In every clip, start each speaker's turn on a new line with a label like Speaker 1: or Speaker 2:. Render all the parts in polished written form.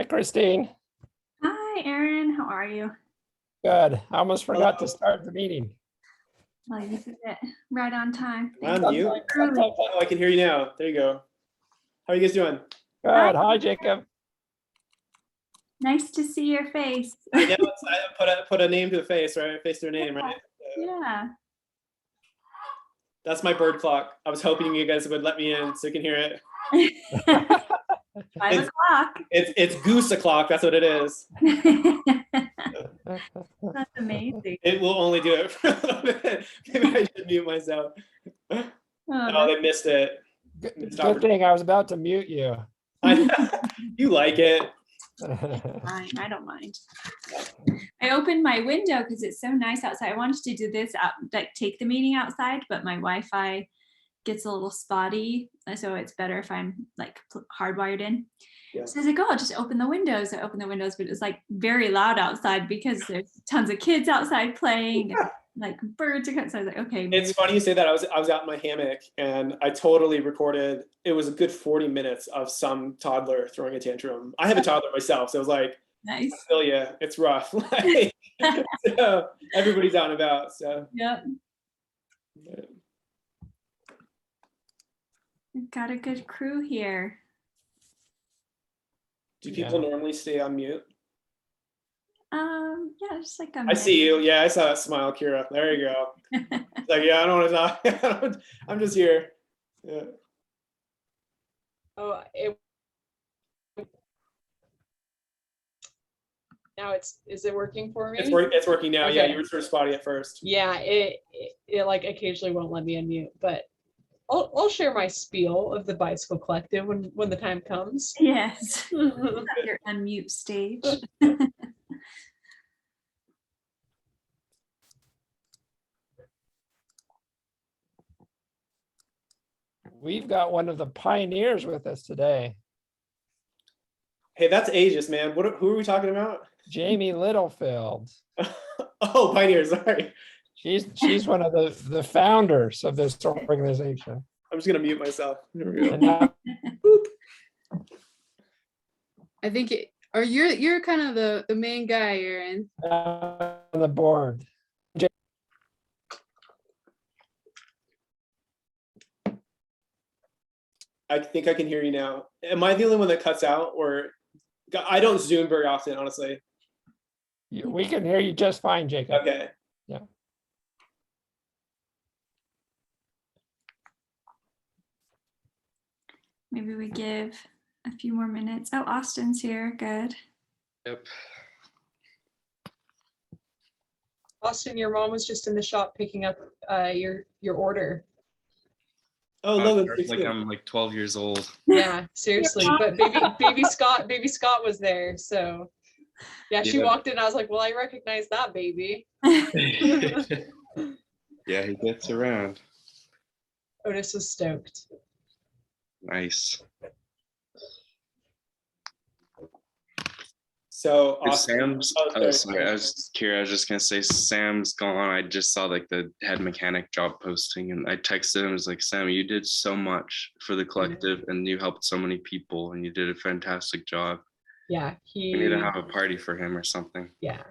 Speaker 1: Hi, Christine.
Speaker 2: Hi, Erin. How are you?
Speaker 1: Good. I almost forgot to start the meeting.
Speaker 2: Well, you did it right on time.
Speaker 3: I'm on mute.
Speaker 2: Early.
Speaker 3: Oh, I can hear you now. There you go. How are you guys doing?
Speaker 1: Good. Hi, Jacob.
Speaker 2: Nice to see your face.
Speaker 3: I know, I put a name to a face, right? A face to a name, right?
Speaker 2: Yeah.
Speaker 3: That's my bird clock. I was hoping you guys would let me in so you can hear it.
Speaker 2: 5 o'clock.
Speaker 3: It's goose o'clock. That's what it is.
Speaker 2: That's amazing.
Speaker 3: It will only do it for a little bit. Maybe I should mute myself. Oh, they missed it.
Speaker 1: Good thing I was about to mute you.
Speaker 3: You like it.
Speaker 2: Fine, I don't mind. I opened my window because it's so nice outside. I wanted to do this out, like take the meeting outside, but my Wi-Fi gets a little spotty, so it's better if I'm like hardwired in.
Speaker 3: Yeah.
Speaker 2: So I was like, oh, I'll just open the windows. I opened the windows, but it's like very loud outside because there's tons of kids outside playing, and, like birds are coming. So I was like, okay.
Speaker 3: It's funny you say that. I was out in my hammock and I totally recorded. It was a good 40 minutes of some toddler throwing a tantrum. I have a toddler myself, so it was like,
Speaker 2: Nice.
Speaker 3: I feel you. It's rough. Like, so everybody's out and about. So
Speaker 2: Yep. We've got a good crew here.
Speaker 3: Do people normally stay on mute?
Speaker 2: Yeah, just like
Speaker 3: I see you. Yeah, I saw that smile, Kira. There you go. It's like, yeah, I don't want to talk. I'm just here. Yeah.
Speaker 4: Oh, now is it working for me?
Speaker 3: It's working now.
Speaker 4: Okay.
Speaker 3: Yeah, you were sort of spotty at first.
Speaker 4: Yeah, it like occasionally won't let me unmute, but I'll share my spiel of the Bicycle Collective when the time comes.
Speaker 2: Yes. Your unmute stage.
Speaker 1: We've got one of the pioneers with us today,
Speaker 3: Hey, that's ageist, man. Who are we talking about?
Speaker 1: Jamie Littlefield.
Speaker 3: Oh, pioneer. Sorry.
Speaker 1: She's one of the founders of this organization.
Speaker 3: I'm just gonna mute myself. There we go.
Speaker 1: And now,
Speaker 5: I think you're kind of the main guy, Aaron.
Speaker 1: on the board.
Speaker 3: I think I can hear you now. Am I the only one that cuts out, or I don't Zoom very often, honestly?
Speaker 1: We can hear you just fine, Jacob.
Speaker 3: Okay.
Speaker 1: Yeah.
Speaker 2: Maybe we give a few more minutes. Oh, Austin's here. Good.
Speaker 6: Yep.
Speaker 4: Austin, your mom was just in the shop picking up your order.
Speaker 3: Oh, Logan.
Speaker 6: Like I'm like 12 years old.
Speaker 4: Yeah, seriously. But baby Scott was there. So yeah, she walked in. I was like, well, I recognize that baby.
Speaker 6: Yeah, he gets around.
Speaker 4: Otis was stoked.
Speaker 6: Nice.
Speaker 3: So
Speaker 6: If
Speaker 3: Austin,
Speaker 6: Sam's,
Speaker 3: oh,
Speaker 6: sorry, I was just gonna say Sam's gone. I just saw like the head mechanic job posting, and I texted him. I was like, Sam, you did so much for the collective, and you helped so many people, and you did a fantastic job.
Speaker 4: Yeah,
Speaker 6: We need to have a party for him or something.
Speaker 4: Yeah,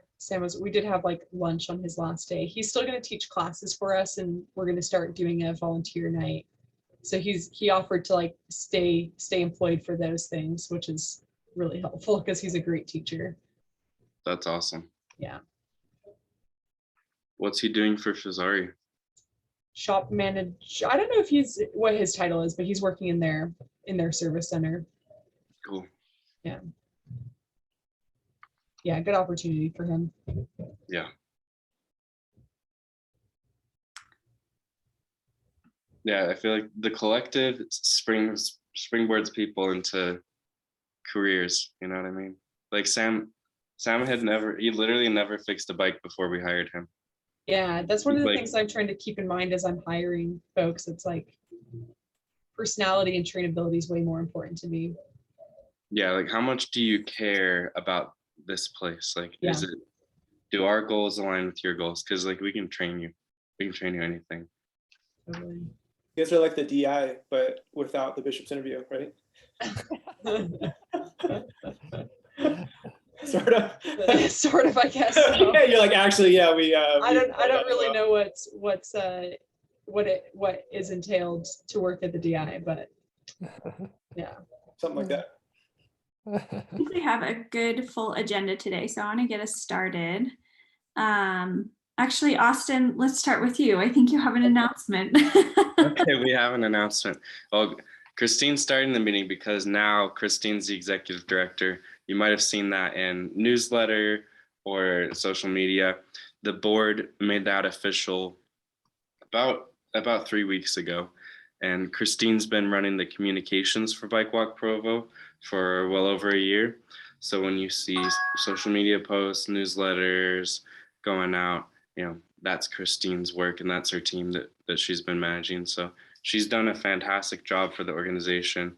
Speaker 4: we did have like lunch on his last day. He's still going to teach classes for us, and we're going to start doing a volunteer night. So he offered to like stay employed for those things, which is really helpful because he's a great teacher.
Speaker 6: That's awesome.
Speaker 4: Yeah.
Speaker 6: What's he doing for Fazari?
Speaker 4: Shop manager. I don't know if what his title is, but he's working in their service center.
Speaker 6: Cool.
Speaker 4: Yeah. Yeah, good opportunity for him.
Speaker 6: Yeah. Yeah, I feel like the collective springboards people into careers, you know what I mean? Like Sam he literally never fixed a bike before we hired him.
Speaker 4: Yeah, that's one of the things I'm trying to keep in mind as I'm hiring folks. It's like personality and trainability is way more important to me.
Speaker 6: Yeah, like how much do you care about this place? Like, do our goals align with your goals? Because like we can train you anything.
Speaker 4: Totally.
Speaker 3: you guys are like the DI, but without the bishop's interview, right? Sort of.
Speaker 4: Sort of, I guess. So.
Speaker 3: Yeah, you're like, actually, yeah, we.
Speaker 4: I don't really know what is entailed to work at the DI, but yeah.
Speaker 3: Something like that.
Speaker 2: I think we have a good full agenda today, so I want to get us started. Actually, Austin, let's start with you. I think you have an announcement.
Speaker 6: Okay, we have an announcement. Well, Christine's starting the meeting because now Christine's the executive director. You might have seen that in newsletter or social media. The board made that official about 3 weeks ago. And Christine's been running the communications for BikeWalk Provo for well over a year. So when you see social media posts, newsletters going out, that's Christine's work, and that's her team that she's been managing. So she's done a fantastic job for the organization.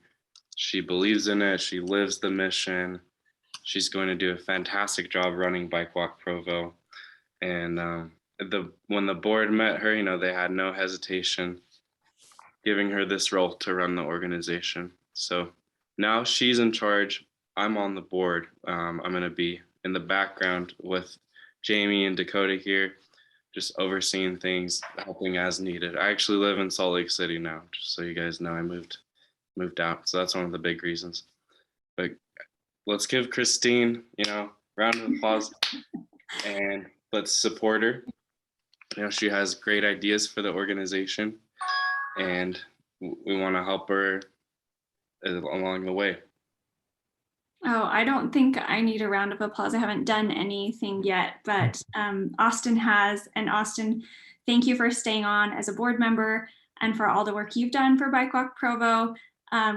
Speaker 6: She believes in it. She lives the mission. She's going to do a fantastic job running BikeWalk Provo. And when the board met her, they had no hesitation giving her this role to run the organization. So now she's in charge. I'm on the board. I'm going to be in the background with Jamie and Dakota here, just overseeing things, helping as needed. I actually live in Salt Lake City now, just so you guys know. I moved out, so that's one of the big reasons. But let's give Christine, round of applause, and let's support her. She has great ideas for the organization, and we want to help her along the way.
Speaker 2: Oh, I don't think I need a round of applause. I haven't done anything yet, but Austin has. And Austin, thank you for staying on as a board member and for all the work you've done for BikeWalk Provo.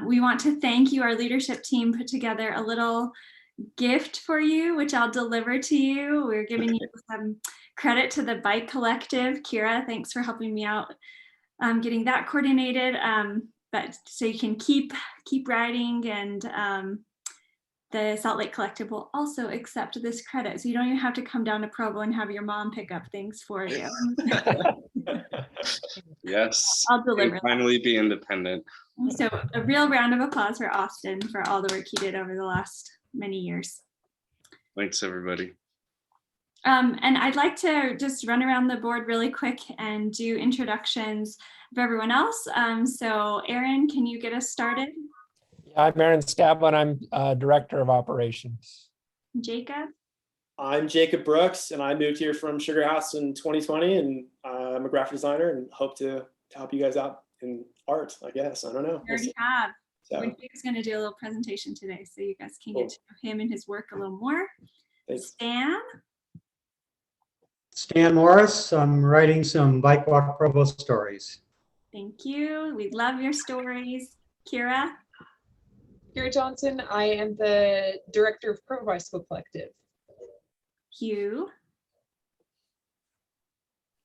Speaker 2: We want to thank you. Our leadership team put together a little gift for you, which I'll deliver to you. We're giving you some credit to the Bike Collective. Kira, thanks for helping me out getting that coordinated. But so you can keep riding, and the Salt Lake Collective will also accept this credit. So you don't even have to come down to Provo and have your mom pick up things for you.
Speaker 6: Yes.
Speaker 2: I'll deliver.
Speaker 6: Finally be independent.
Speaker 2: So a real round of applause for Austin for all the work he did over the last many years.
Speaker 6: Thanks, everybody.
Speaker 2: And I'd like to just run around the board really quick and do introductions of everyone else. So Aaron, can you get us started?
Speaker 1: I'm Aaron Skabelund. I'm Director of Operations.
Speaker 2: Jacob?
Speaker 3: I'm Jacob Brooks, and I moved here from Sugar House in 2020, and I'm a graphic designer and hope to help you guys out in art, I guess. I don't know.
Speaker 2: We already have.
Speaker 3: So,
Speaker 2: Jacob's going to do a little presentation today, so you guys can get to know him and his work a little more.
Speaker 3: thanks.
Speaker 7: Stan Morris. I'm writing some BikeWalk Provo stories.
Speaker 2: Thank you. We love your stories. Kira?
Speaker 4: Kira Johnson. I am the director of Provo Bicycle Collective.
Speaker 2: Hugh?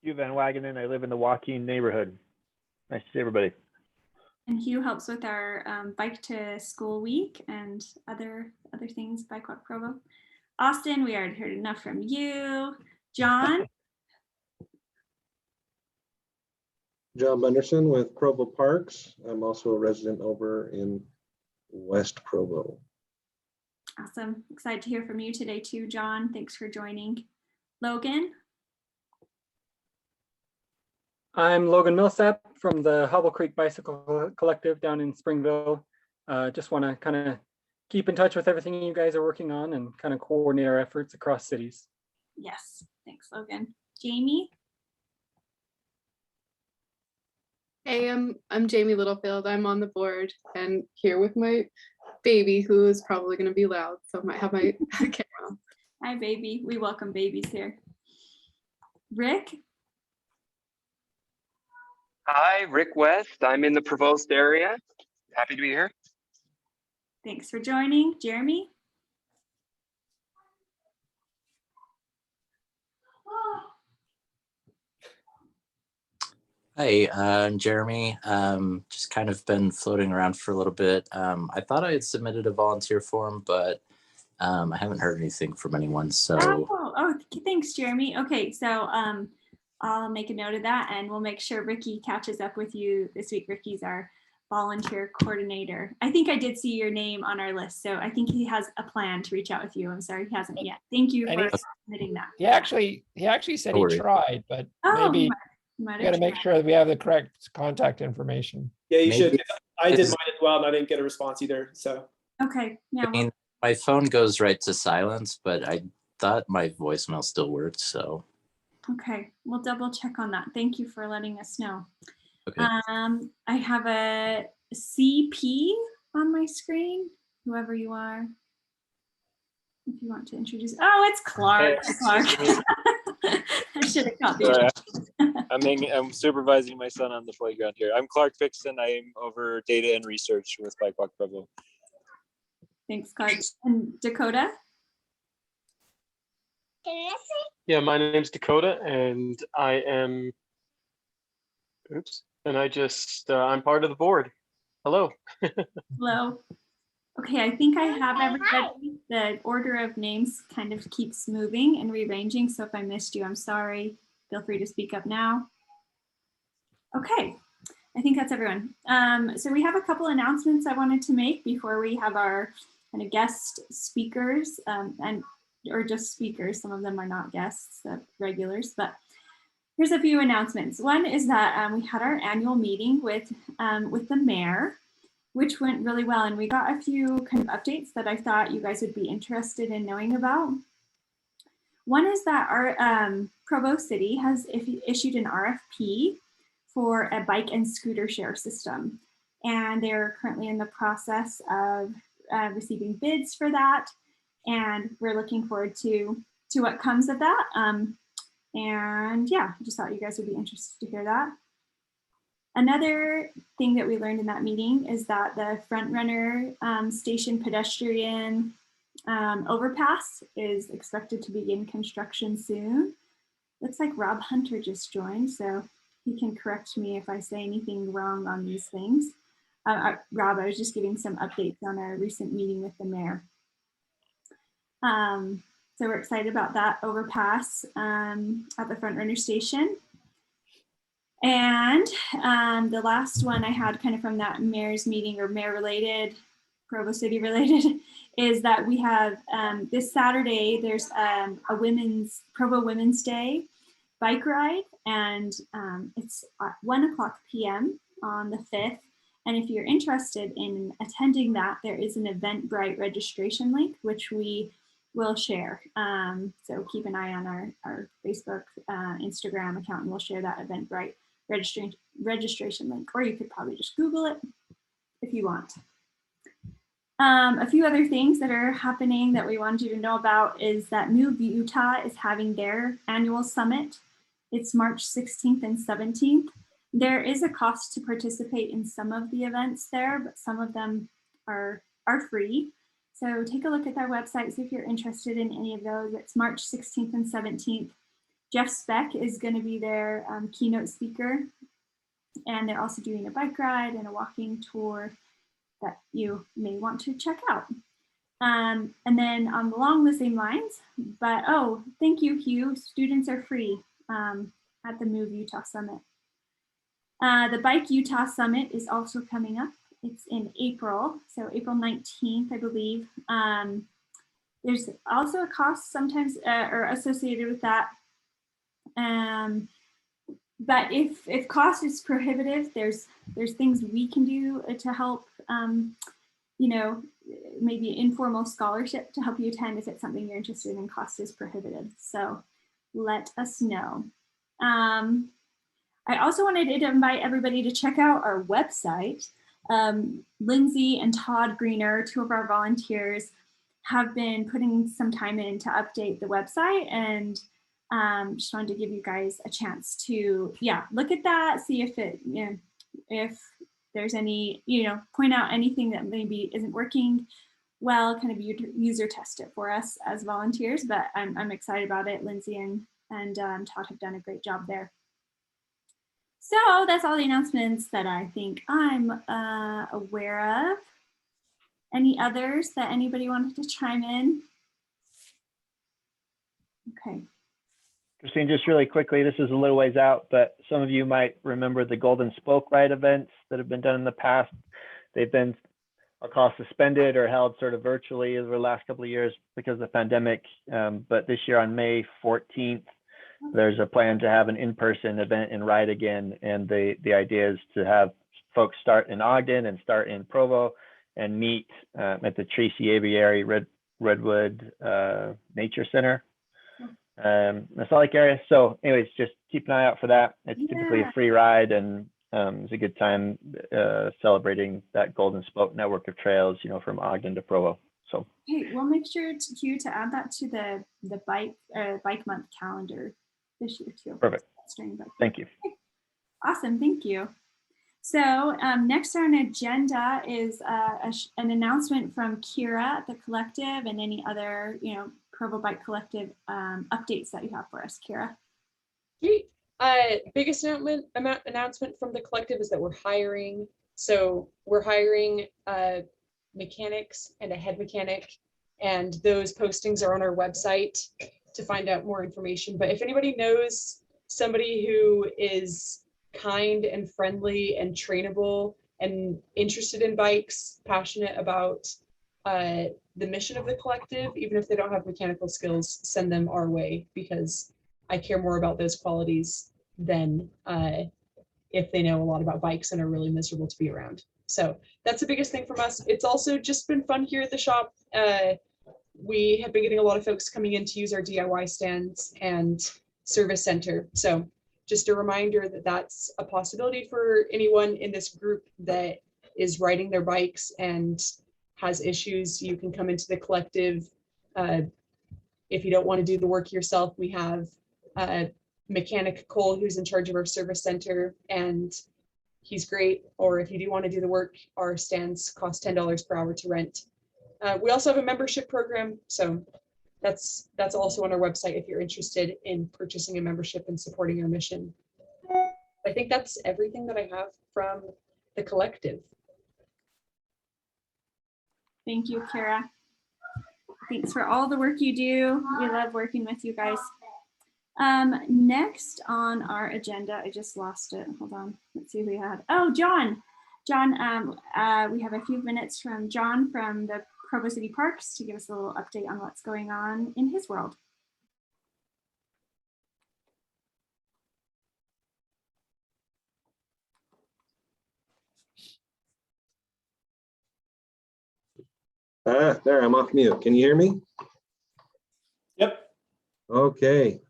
Speaker 8: Hugh Van Wagenen. I live in the Joaquin neighborhood. Nice to see everybody.
Speaker 2: And Hugh helps with our Bike to School Week and other things, BikeWalk Provo. Austin, we already heard enough from you. John?
Speaker 9: John Bunderson with Provo Parks. I'm also a resident over in West Provo.
Speaker 2: Awesome. Excited to hear from you today too, John. Thanks for joining. Logan?
Speaker 10: I'm Logan Millsap from the Hobble Creek Bicycle Collective down in Springville. Just want to kind of keep in touch with everything you guys are working on and kind of coordinate our efforts across cities.
Speaker 2: Yes. Thanks, Logan. Jamie?
Speaker 5: Hey, I'm Jamie Littlefield. I'm on the board and here with my baby, who is probably going to be loud, so I might have my camera on.
Speaker 2: Hi, baby. We welcome babies here. Rick?
Speaker 11: Hi, Rick West. I'm in the Provost area. Happy to be here.
Speaker 2: Thanks for joining. Jeremy?
Speaker 12: Hi, I'm Jeremy. Just kind of been floating around for a little bit. I thought I had submitted a volunteer form, but I haven't heard anything from anyone. So.
Speaker 2: Oh, thanks, Jeremy. Okay, so I'll make a note of that, and we'll make sure Ricky catches up with you this week. Ricky's our volunteer coordinator. I think I did see your name on our list, so I think he has a plan to reach out with you. I'm sorry he hasn't yet. Thank you
Speaker 1: And
Speaker 2: for
Speaker 1: he-
Speaker 2: submitting that.
Speaker 1: He actually said
Speaker 12: No
Speaker 1: he
Speaker 12: worries.
Speaker 1: tried, but
Speaker 2: Oh,
Speaker 1: maybe
Speaker 2: he might
Speaker 1: we got to
Speaker 2: have
Speaker 1: make
Speaker 2: tried.
Speaker 1: sure that we have the correct contact information.
Speaker 3: Yeah, you should.
Speaker 12: Maybe
Speaker 3: I did
Speaker 12: it's-
Speaker 3: mine as well, and I didn't get a response either. So
Speaker 2: Okay, yeah,
Speaker 12: I
Speaker 2: well,
Speaker 12: mean, my phone goes right to silence, but I thought my voicemail still worked, so.
Speaker 2: okay, we'll double check on that. Thank you for letting us know.
Speaker 12: Okay.
Speaker 2: I have a CP on my screen, whoever you are. If you want to introduce, oh, it's Clark.
Speaker 13: Hey,
Speaker 2: Clark.
Speaker 13: excuse me.
Speaker 2: I should have caught
Speaker 13: Sorry,
Speaker 2: the.
Speaker 13: I'm supervising my son on the playground here. I'm Clark Fixon. I'm over data and research with BikeWalk Provo.
Speaker 2: Thanks, Clark. And Dakota?
Speaker 14: Yeah, my name's Dakota, and I am, I'm part of the board. Hello.
Speaker 2: Hello. Okay, I think I have everybody. The order of names kind of keeps moving and rearranging, so if I missed you, I'm sorry. Feel free to speak up now. Okay, I think that's everyone. So we have a couple announcements I wanted to make before we have our kind of guest speakers, or just speakers. Some of them are not guests, regulars, but here's a few announcements. One is that we had our annual meeting with the mayor, which went really well. And we got a few kind of updates that I thought you guys would be interested in knowing about. One is that our Provo City has issued an RFP for a bike and scooter share system. And they're currently in the process of receiving bids for that. And we're looking forward to what comes of that. And yeah, I just thought you guys would be interested to hear that. Another thing that we learned in that meeting is that the Frontrunner station pedestrian overpass is expected to begin construction soon. Looks like Rob Hunter just joined, so he can correct me if I say anything wrong on these things. Rob, I was just giving some updates on our recent meeting with the mayor. So we're excited about that overpass at the Frontrunner station. And the last one I had kind of from that mayor's meeting, or mayor related, Provo City related, is that we have this Saturday, there's a Provo Women's Day bike ride, and it's at 1:00 p.m. on the 5th. And if you're interested in attending that, there is an Eventbrite registration link, which we will share. So keep an eye on our Facebook, Instagram account, and we'll share that Eventbrite registration link, or you could probably just Google it if you want. A few other things that are happening that we wanted you to know about is that Move Utah is having their annual summit. It's March 16th and 17th. There is a cost to participate in some of the events there, but some of them are free. So take a look at their website, see if you're interested in any of those. It's March 16th and 17th. Jeff Speck is going to be their keynote speaker. And they're also doing a bike ride and a walking tour that you may want to check out. And then along the same lines, but oh, thank you, Hugh. Students are free at the Move Utah Summit. The Bike Utah Summit is also coming up. It's in April, so April 19th, I believe. There's also a cost sometimes or associated with that. But if cost is prohibitive, there's things we can do to help, maybe informal scholarship to help you attend if it's something you're interested in. Cost is prohibitive, so let us know. I also wanted to invite everybody to check out our website. Lindsay and Todd Greener, two of our volunteers, have been putting some time in to update the website, and just wanted to give you guys a chance to, look at that, see if it, if there's any, point out anything that maybe isn't working well, kind of user test it for us as volunteers. But I'm excited about it. Lindsay and Todd have done a great job there. So that's all the announcements that I think I'm aware of. Any others that anybody wanted to chime in? Okay.
Speaker 8: Christine, just really quickly, this is a little ways out, but some of you might remember the Golden Spoke Ride events that have been done in the past. They've been, I'll call suspended or held sort of virtually over the last couple of years because of the pandemic. But this year on May 14th, there's a plan to have an in-person event and ride again. And the idea is to have folks start in Ogden and start in Provo and meet at the Tracy Aviary Redwood Nature Center. The Salt Lake area. So anyways, just keep an eye out for that. It's typically a free ride, and it's a good time celebrating that Golden Spoke network of trails, you know, from Ogden to Provo. So
Speaker 2: hey, we'll make sure to add that to the bike month calendar this year too.
Speaker 8: Perfect. Thank you.
Speaker 2: Awesome, thank you. So next on our agenda is an announcement from Kira at the collective and any other, you know, Provo Bike Collective updates that you have for us, Kira.
Speaker 4: Great. Biggest announcement from the collective is that we're hiring. So we're hiring mechanics and a head mechanic, and those postings are on our website to find out more information. But if anybody knows somebody who is kind and friendly and trainable and interested in bikes, passionate about the mission of the collective, even if they don't have mechanical skills, send them our way, because I care more about those qualities than if they know a lot about bikes and are really miserable to be around. So that's the biggest thing from us. It's also just been fun here at the shop. We have been getting a lot of folks coming in to use our DIY stands and service center. So just a reminder that that's a possibility for anyone in this group that is riding their bikes and has issues. You can come into the collective. If you don't want to do the work yourself, we have mechanic Cole, who's in charge of our service center, and he's great. Or if you do want to do the work, our stands cost $10 per hour to rent. We also have a membership program, so that's also on our website if you're interested in purchasing a membership and supporting our mission. I think that's everything that I have from the collective.
Speaker 2: Thank you, Kara. Thanks for all the work you do. We love working with you guys. Next on our agenda, I just lost it. Hold on. Let's see who we had. Oh, John. John, we have a few minutes from John from the Provo City Parks to give us a little update on what's going on in his world.
Speaker 9: There, I'm off mute. Can you hear me?
Speaker 3: Yep.
Speaker 9: Okay.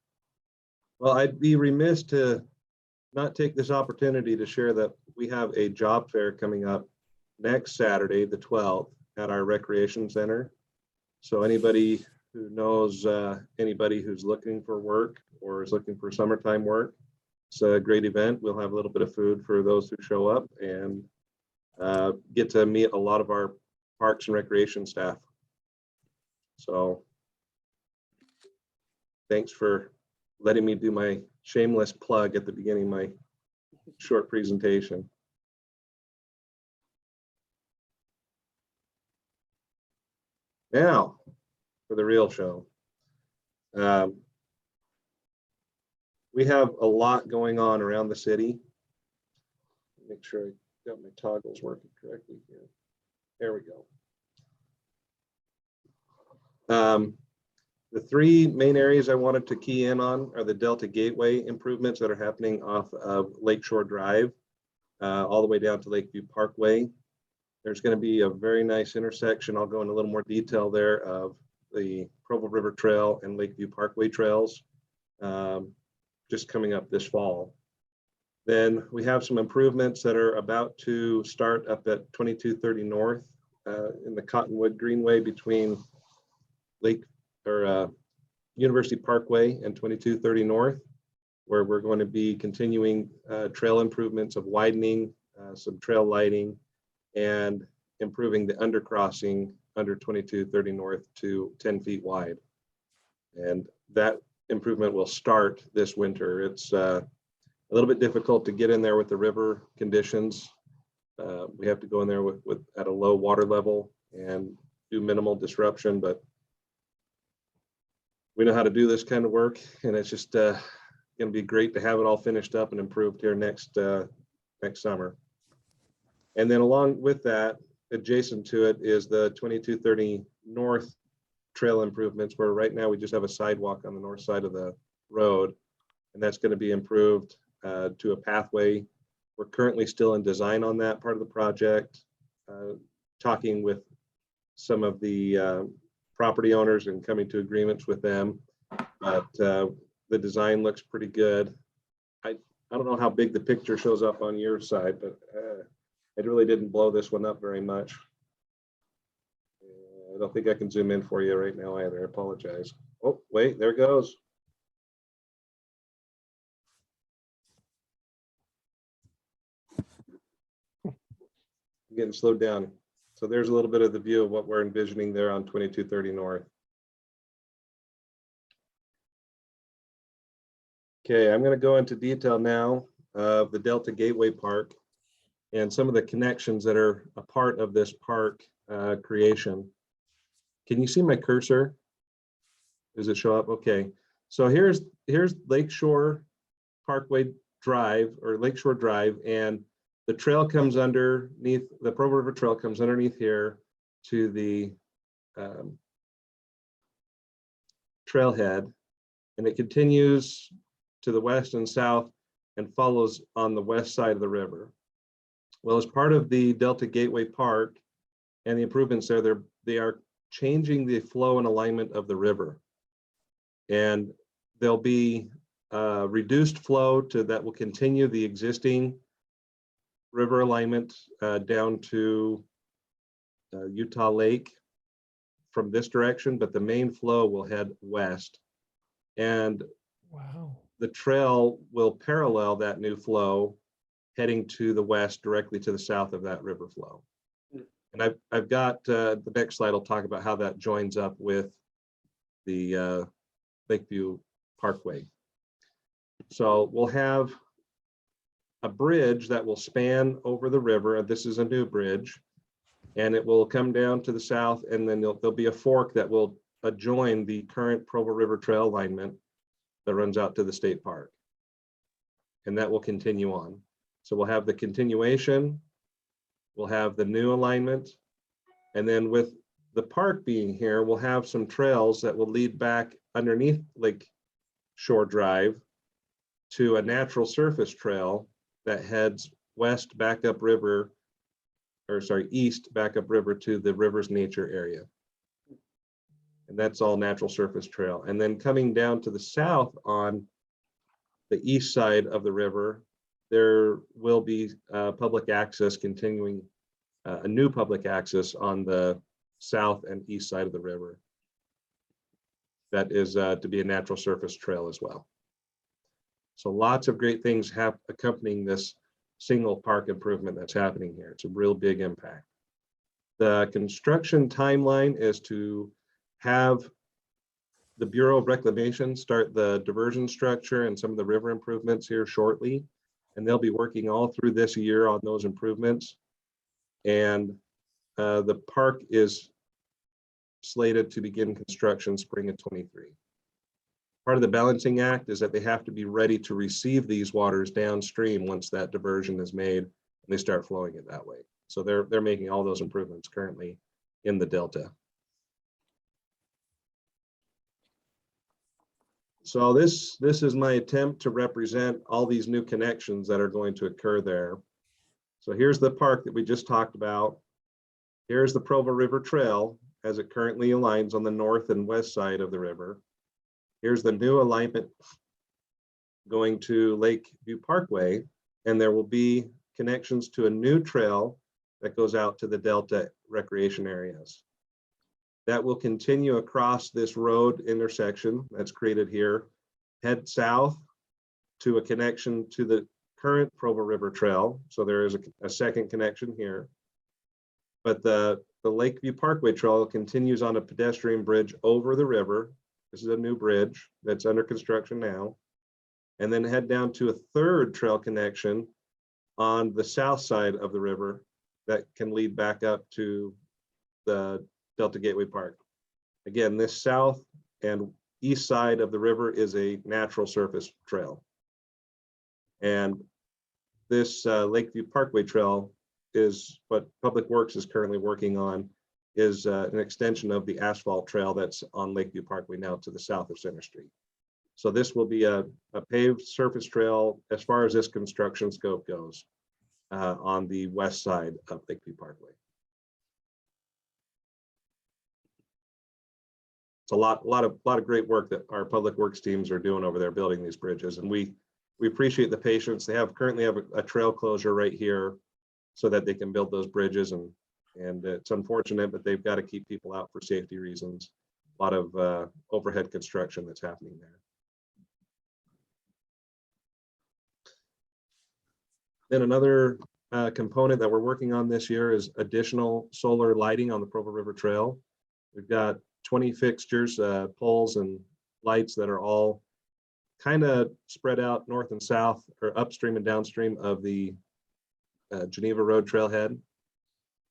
Speaker 9: Well, I'd be remiss to not take this opportunity to share that we have a job fair coming up next Saturday, the 12th, at our recreation center. So anybody who knows anybody who's looking for work or is looking for summertime work, it's a great event. We'll have a little bit of food for those who show up and get to meet a lot of our parks and recreation staff. So thanks for letting me do my shameless plug at the beginning of my short presentation. Now for the real show. We have a lot going on around the city. Make sure I got my toggles working correctly here. There we go. The three main areas I wanted to key in on are the Delta Gateway improvements that are happening off of Lakeshore Drive, all the way down to Lakeview Parkway. There's going to be a very nice intersection. I'll go in a little more detail there of the Provo River Trail and Lakeview Parkway trails just coming up this fall. Then we have some improvements that are about to start up at 2230 North in the Cottonwood Greenway between University Parkway and 2230 North, where we're going to be continuing trail improvements of widening, some trail lighting, and improving the undercrossing under 2230 North to 10 feet wide. And that improvement will start this winter. It's a little bit difficult to get in there with the river conditions. We have to go in there with at a low water level and do minimal disruption, but we know how to do this kind of work, and it's just going to be great to have it all finished up and improved here next summer. And then along with that, adjacent to it is the 2230 North trail improvements, where right now we just have a sidewalk on the north side of the road, and that's going to be improved to a pathway. We're currently still in design on that part of the project, talking with some of the property owners and coming to agreements with them. But the design looks pretty good. I don't know how big the picture shows up on your side, but it really didn't blow this one up very much. I don't think I can zoom in for you right now either. I apologize. Oh, wait, there it goes. I'm getting slowed down. So there's a little bit of the view of what we're envisioning there on 2230 North. Okay, I'm going to go into detail now of the Delta Gateway Park and some of the connections that are a part of this park creation. Can you see my cursor? Does it show up? Okay. So here's Lakeshore Parkway Drive, or Lakeshore Drive, and the trail comes underneath, the Provo River Trail comes underneath here to the trailhead, and it continues to the west and south and follows on the west side of the river. Well, as part of the Delta Gateway Park and the improvements there, they are changing the flow and alignment of the river. And there'll be reduced flow that will continue the existing river alignment down to Utah Lake from this direction, but the main flow will head west. And
Speaker 1: Wow.
Speaker 9: The trail will parallel that new flow heading to the west, directly to the south of that river flow. And I've got the next slide will talk about how that joins up with the Lakeview Parkway. So we'll have a bridge that will span over the river, and this is a new bridge, and it will come down to the south, and then there'll be a fork that will adjoin the current Provo River Trail alignment that runs out to the state park. And that will continue on. So we'll have the continuation, we'll have the new alignment, and then with the park being here, we'll have some trails that will lead back underneath Lake Shore Drive to a natural surface trail that heads west back up river, or sorry, east back up river to the river's nature area. And that's all natural surface trail. And then coming down to the south on the east side of the river, there will be public access continuing, a new public access on the south and east side of the river. That is to be a natural surface trail as well. So lots of great things accompanying this single park improvement that's happening here. It's a real big impact. The construction timeline is to have the Bureau of Reclamation start the diversion structure and some of the river improvements here shortly. And they'll be working all through this year on those improvements. And the park is slated to begin construction spring of 23. Part of the balancing act is that they have to be ready to receive these waters downstream once that diversion is made and they start flowing it that way. So they're making all those improvements currently in the Delta. So this is my attempt to represent all these new connections that are going to occur there. So here's the park that we just talked about. Here's the Provo River Trail as it currently aligns on the north and west side of the river. Here's the new alignment going to Lakeview Parkway, and there will be connections to a new trail that goes out to the Delta recreation areas. That will continue across this road intersection that's created here, head south to a connection to the current Provo River Trail. So there is a second connection here. But the Lakeview Parkway Trail continues on a pedestrian bridge over the river. This is a new bridge that's under construction now. And then head down to a third trail connection on the south side of the river that can lead back up to the Delta Gateway Park. Again, this south and east side of the river is a natural surface trail. And this Lakeview Parkway Trail is what Public Works is currently working on, is an extension of the asphalt trail that's on Lakeview Parkway now to the south of Center Street. So this will be a paved surface trail as far as this construction scope goes on the west side of Lakeview Parkway. It's a lot of great work that our Public Works teams are doing over there building these bridges, and we appreciate the patience. They currently have a trail closure right here so that they can build those bridges, and it's unfortunate, but they've got to keep people out for safety reasons. A lot of overhead construction that's happening there. Then another component that we're working on this year is additional solar lighting on the Provo River Trail. We've got 20 fixtures, poles and lights that are all kind of spread out north and south, or upstream and downstream of the Geneva Road trailhead.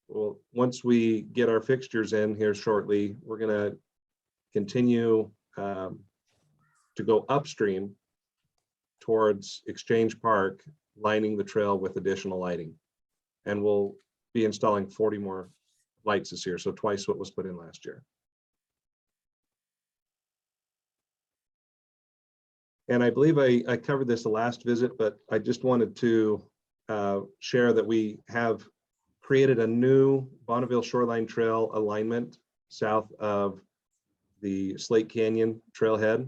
Speaker 9: Well, once we get our fixtures in here shortly, we're going to continue to go upstream towards Exchange Park, lining the trail with additional lighting. And we'll be installing 40 more lights this year, so twice what was put in last year. And I believe I covered this the last visit, but I just wanted to share that we have created a new Bonneville Shoreline Trail alignment south of the Slate Canyon trailhead.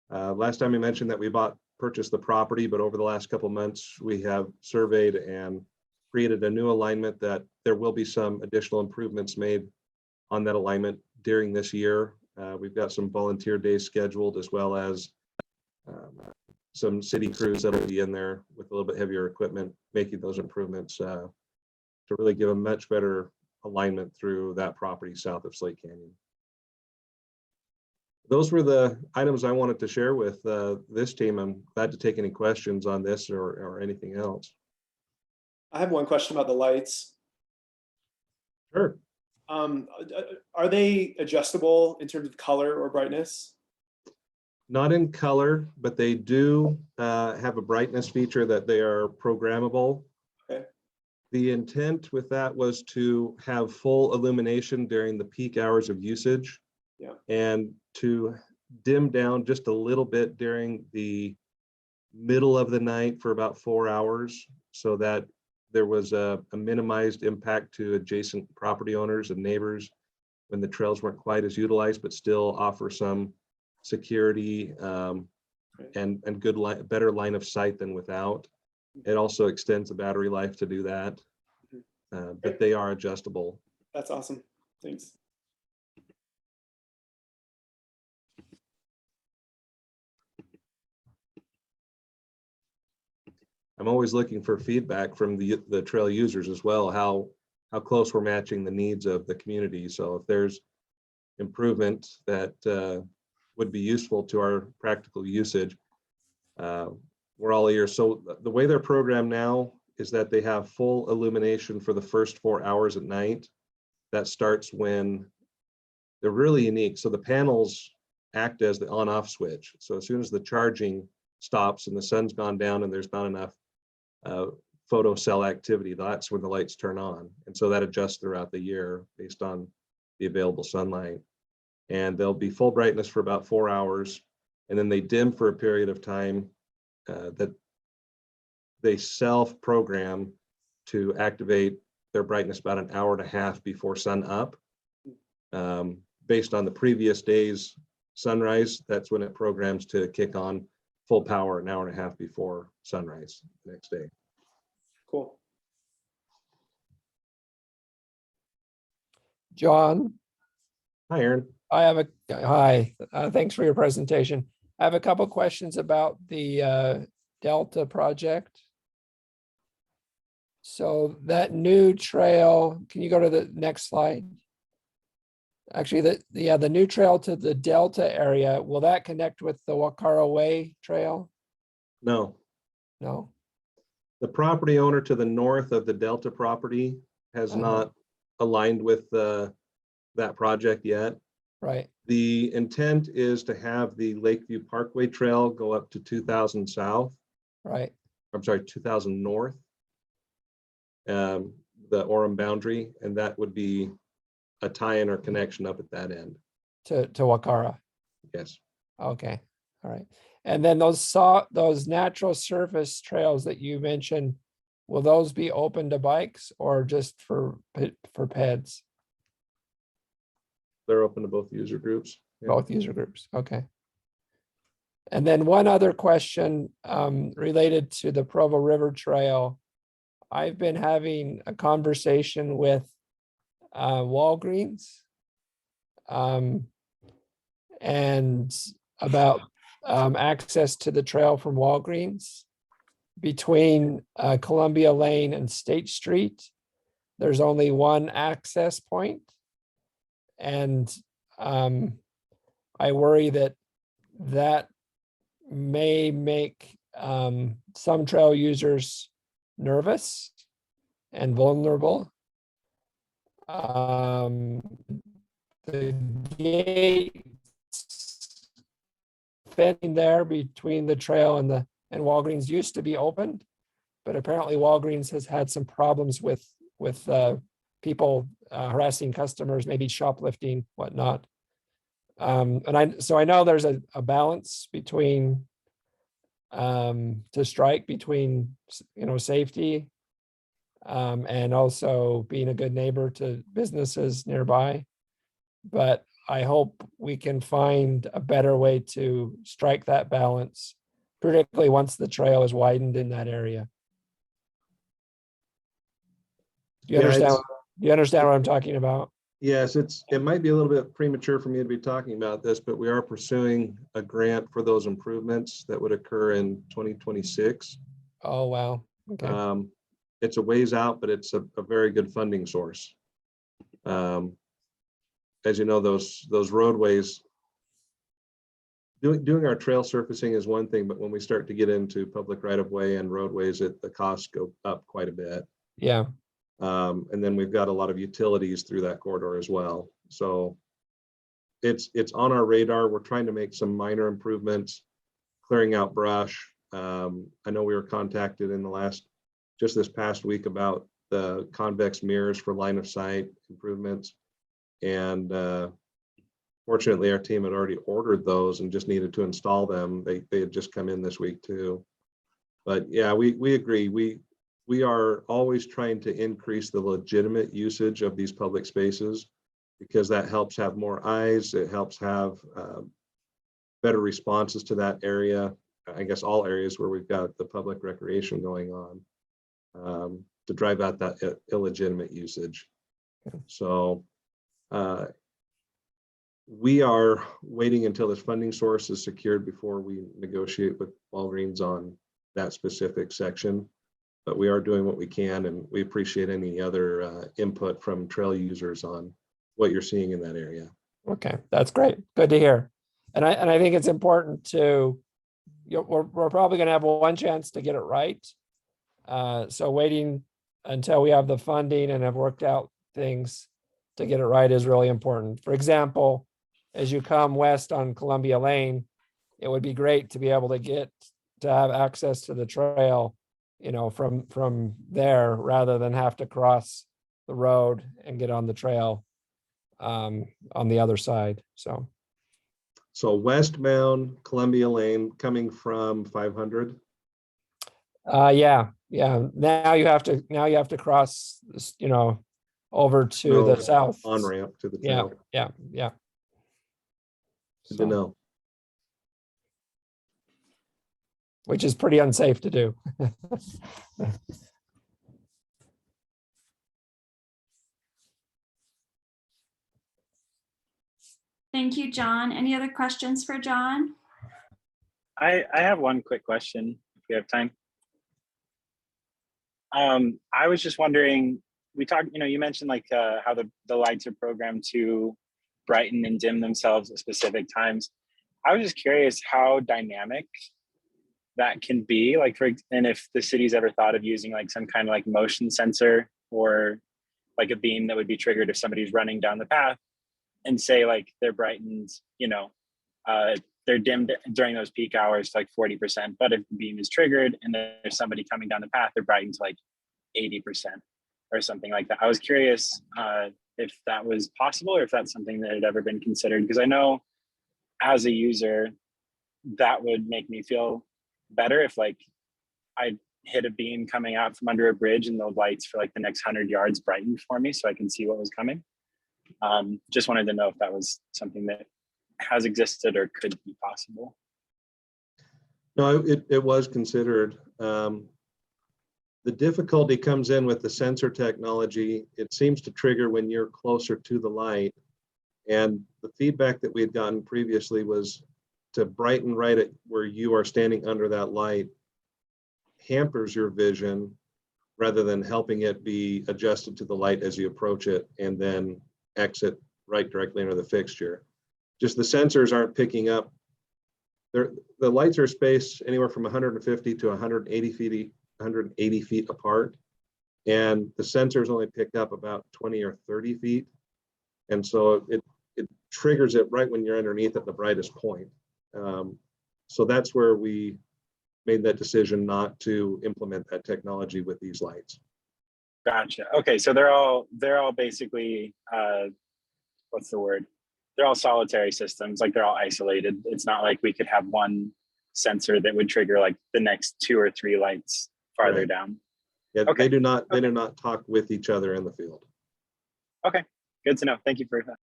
Speaker 9: Last time we mentioned that we purchased the property, but over the last couple months, we have surveyed and created a new alignment that there will be some additional improvements made on that alignment during this year. We've got some volunteer days scheduled, as well as some city crews that'll be in there with a little bit heavier equipment, making those improvements to really give a much better alignment through that property south of Slate Canyon. Those were the items I wanted to share with this team. I'm glad to take any questions on this or anything else.
Speaker 3: I have one question about the lights.
Speaker 9: Sure.
Speaker 3: Are they adjustable in terms of color or brightness?
Speaker 9: Not in color, but they do have a brightness feature that they are programmable.
Speaker 3: Okay.
Speaker 9: The intent with that was to have full illumination during the peak hours of usage.
Speaker 3: Yeah.
Speaker 9: And to dim down just a little bit during the middle of the night for about 4 hours, so that there was a minimized impact to adjacent property owners and neighbors when the trails weren't quite as utilized, but still offer some security and better line of sight than without. It also extends the battery life to do that, but they are adjustable.
Speaker 3: That's awesome. Thanks.
Speaker 9: I'm always looking for feedback from the trail users as well, how close we're matching the needs of the community. So if there's improvement that would be useful to our practical usage, we're all ears. So the way they're programmed now is that they have full illumination for the first 4 hours at night. That starts when they're really unique. So the panels act as the on-off switch. So as soon as the charging stops and the sun's gone down and there's not enough photo cell activity, that's when the lights turn on. And so that adjusts throughout the year based on the available sunlight. And they'll be full brightness for about 4 hours, and then they dim for a period of time that they self-program to activate their brightness about an hour and a half before sun up. Based on the previous day's sunrise, that's when it programs to kick on full power an hour and a half before sunrise the next day.
Speaker 3: Cool.
Speaker 1: John.
Speaker 9: Hi, Aaron.
Speaker 1: Hi, thanks for your presentation. I have a couple questions about the Delta project. So that new trail, can you go to the next slide? Actually, the new trail to the Delta area, will that connect with the Wakara Way trail?
Speaker 9: No.
Speaker 1: No.
Speaker 9: The property owner to the north of the Delta property has not aligned with that project yet.
Speaker 1: Right.
Speaker 9: The intent is to have the Lakeview Parkway Trail go up to 2000 south.
Speaker 1: Right.
Speaker 9: I'm sorry, 2000 north. The Orem boundary, and that would be a tie-in or connection up at that end.
Speaker 1: To Wakara.
Speaker 9: Yes.
Speaker 1: Okay. All right. And then those natural surface trails that you mentioned, will those be open to bikes or just for peds?
Speaker 9: They're open to both user groups. Yeah.
Speaker 1: Both user groups. Okay. And then one other question related to the Provo River Trail. I've been having a conversation with Walgreens and about access to the trail from Walgreens between Columbia Lane and State Street. There's only one access point, and I worry that may make some trail users nervous and vulnerable. The gates fencing there between the trail and Walgreens used to be opened, but apparently Walgreens has had some problems with people harassing customers, maybe shoplifting, whatnot. So I know there's a balance between to strike between safety and also being a good neighbor to businesses nearby. But I hope we can find a better way to strike that balance, particularly once the trail is widened in that area. Do you understand? Do you understand what I'm talking about?
Speaker 9: Yes, it might be a little bit premature for me to be talking about this, but we are pursuing a grant for those improvements that would occur in 2026.
Speaker 1: Oh, wow. Okay.
Speaker 9: It's a ways out, but it's a very good funding source. As you know, those roadways, doing our trail surfacing is one thing, but when we start to get into public right of way and roadways, the costs go up quite a bit.
Speaker 1: Yeah.
Speaker 9: And then we've got a lot of utilities through that corridor as well. So it's on our radar. We're trying to make some minor improvements, clearing out brush. I know we were contacted just this past week about the convex mirrors for line of sight improvements. And fortunately, our team had already ordered those and just needed to install them. They had just come in this week too. But yeah, we agree. We are always trying to increase the legitimate usage of these public spaces because that helps have more eyes. It helps have better responses to that area. I guess all areas where we've got the public recreation going on to drive out that illegitimate usage. So we are waiting until this funding source is secured before we negotiate with Walgreens on that specific section. But we are doing what we can, and we appreciate any other input from trail users on what you're seeing in that area.
Speaker 1: Okay, that's great. Good to hear. And I think it's important to, we're probably going to have one chance to get it right. So waiting until we have the funding and have worked out things to get it right is really important. For example, as you come west on Columbia Lane, it would be great to be able to have access to the trail, from there rather than have to cross the road and get on the trail on the other side. So
Speaker 9: westbound Columbia Lane coming from 500.
Speaker 1: Yeah. Now you have to cross this, over to the south
Speaker 9: on ramp to the trail.
Speaker 1: Yeah.
Speaker 9: Good to know.
Speaker 1: Which is pretty unsafe to do.
Speaker 2: Thank you, John. Any other questions for John?
Speaker 13: I have one quick question if we have time. I was just wondering, we talked, you mentioned like how the lights are programmed to brighten and dim themselves at specific times. I was just curious how dynamic that can be, and if the city's ever thought of using like some kind of like motion sensor or like a beam that would be triggered if somebody's running down the path and say like they're brightened, they're dimmed during those peak hours to like 40%, but if the beam is triggered and there's somebody coming down the path, they're brightened to like 80% or something like that. I was curious if that was possible or if that's something that had ever been considered, because I know as a user, that would make me feel better if like I hit a beam coming out from under a bridge and the lights for like the next 100 yards brightened for me so I can see what was coming. Just wanted to know if that was something that has existed or could be possible.
Speaker 9: No, it was considered. The difficulty comes in with the sensor technology. It seems to trigger when you're closer to the light. And the feedback that we had gotten previously was to brighten right at where you are standing under that light hampers your vision rather than helping it be adjusted to the light as you approach it and then exit right directly under the fixture. Just the sensors aren't picking up. The lights are spaced anywhere from 150 to 180 feet apart. And the sensors only picked up about 20 or 30 feet. And so it triggers it right when you're underneath at the brightest point. So that's where we made that decision not to implement that technology with these lights.
Speaker 13: Gotcha. Okay, so they're all basically what's the word? They're all solitary systems, like they're all isolated. It's not like we could have one sensor that would trigger like the next 2 or 3 lights farther down.
Speaker 9: Yeah,
Speaker 13: okay.
Speaker 9: They do not talk with each other in the field.
Speaker 13: Okay, good to know. Thank you for that.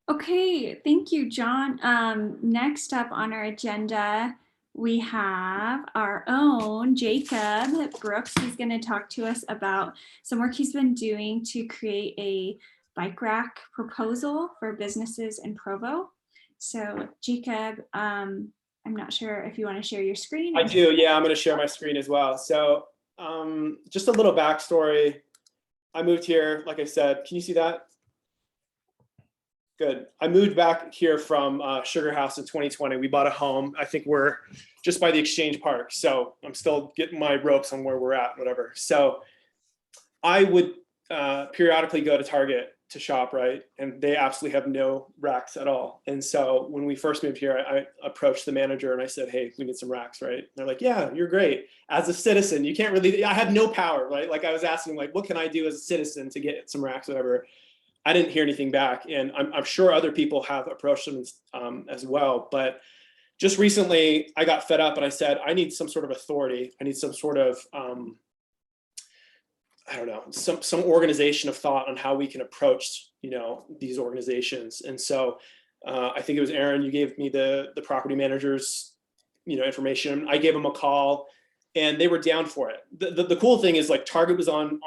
Speaker 2: Okay, thank you, John. Next up on our agenda, we have our own Jacob Brooks. He's going to talk to us about some work he's been doing to create a bike rack proposal for businesses in Provo. So Jacob, I'm not sure if you want to share your screen.
Speaker 3: I do, yeah, I'm going to share my screen as well. So just a little backstory. I moved here, like I said, can you see that? Good. I moved back here from Sugar House in 2020. We bought a home. I think we're just by the Exchange Park. So I'm still getting my ropes on where we're at, whatever. So I would periodically go to Target to shop, right? And they absolutely have no racks at all. And so when we first moved here, I approached the manager and I said, hey, we need some racks, right? And they're like, yeah, you're great. As a citizen, you can't really, I have no power, right? Like I was asking, like, what can I do as a citizen to get some racks, whatever. I didn't hear anything back, and I'm sure other people have approached them as well. But just recently, I got fed up, and I said, I need some sort of authority. I need some sort of, I don't know, some organization of thought on how we can approach, these organizations. And so I think it was Aaron. You gave me the property manager's, information. I gave them a call, and they were down for it. The cool thing is like Target was on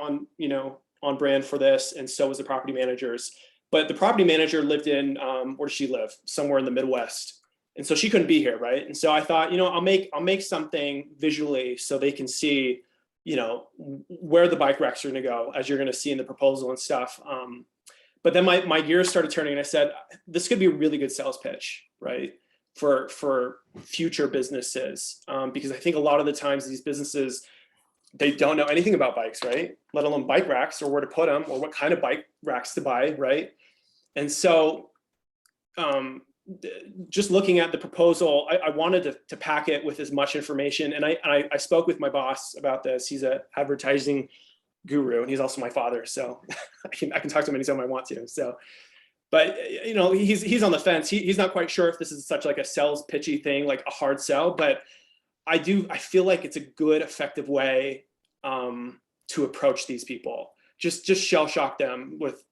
Speaker 3: brand for this, and so was the property managers. But the property manager lived in where does she live? Somewhere in the Midwest, and so she couldn't be here, right? And so I thought, I'll make something visually so they can see, where the bike racks are going to go, as you're going to see in the proposal and stuff. But then my gears started turning, and I said, this could be a really good sales pitch, right, for future businesses, because I think a lot of the times these businesses, they don't know anything about bikes, right? Let alone bike racks or where to put them or what kind of bike racks to buy, right? And so just looking at the proposal, I wanted to pack it with as much information. And I spoke with my boss about this. He's an advertising guru, and he's also my father. So I can talk to him anytime I want to. So, but he's on the fence. He's not quite sure if this is such like a sales pitchy thing, like a hard sell, but I feel like it's a good, effective way to approach these people. Just shell shock them with,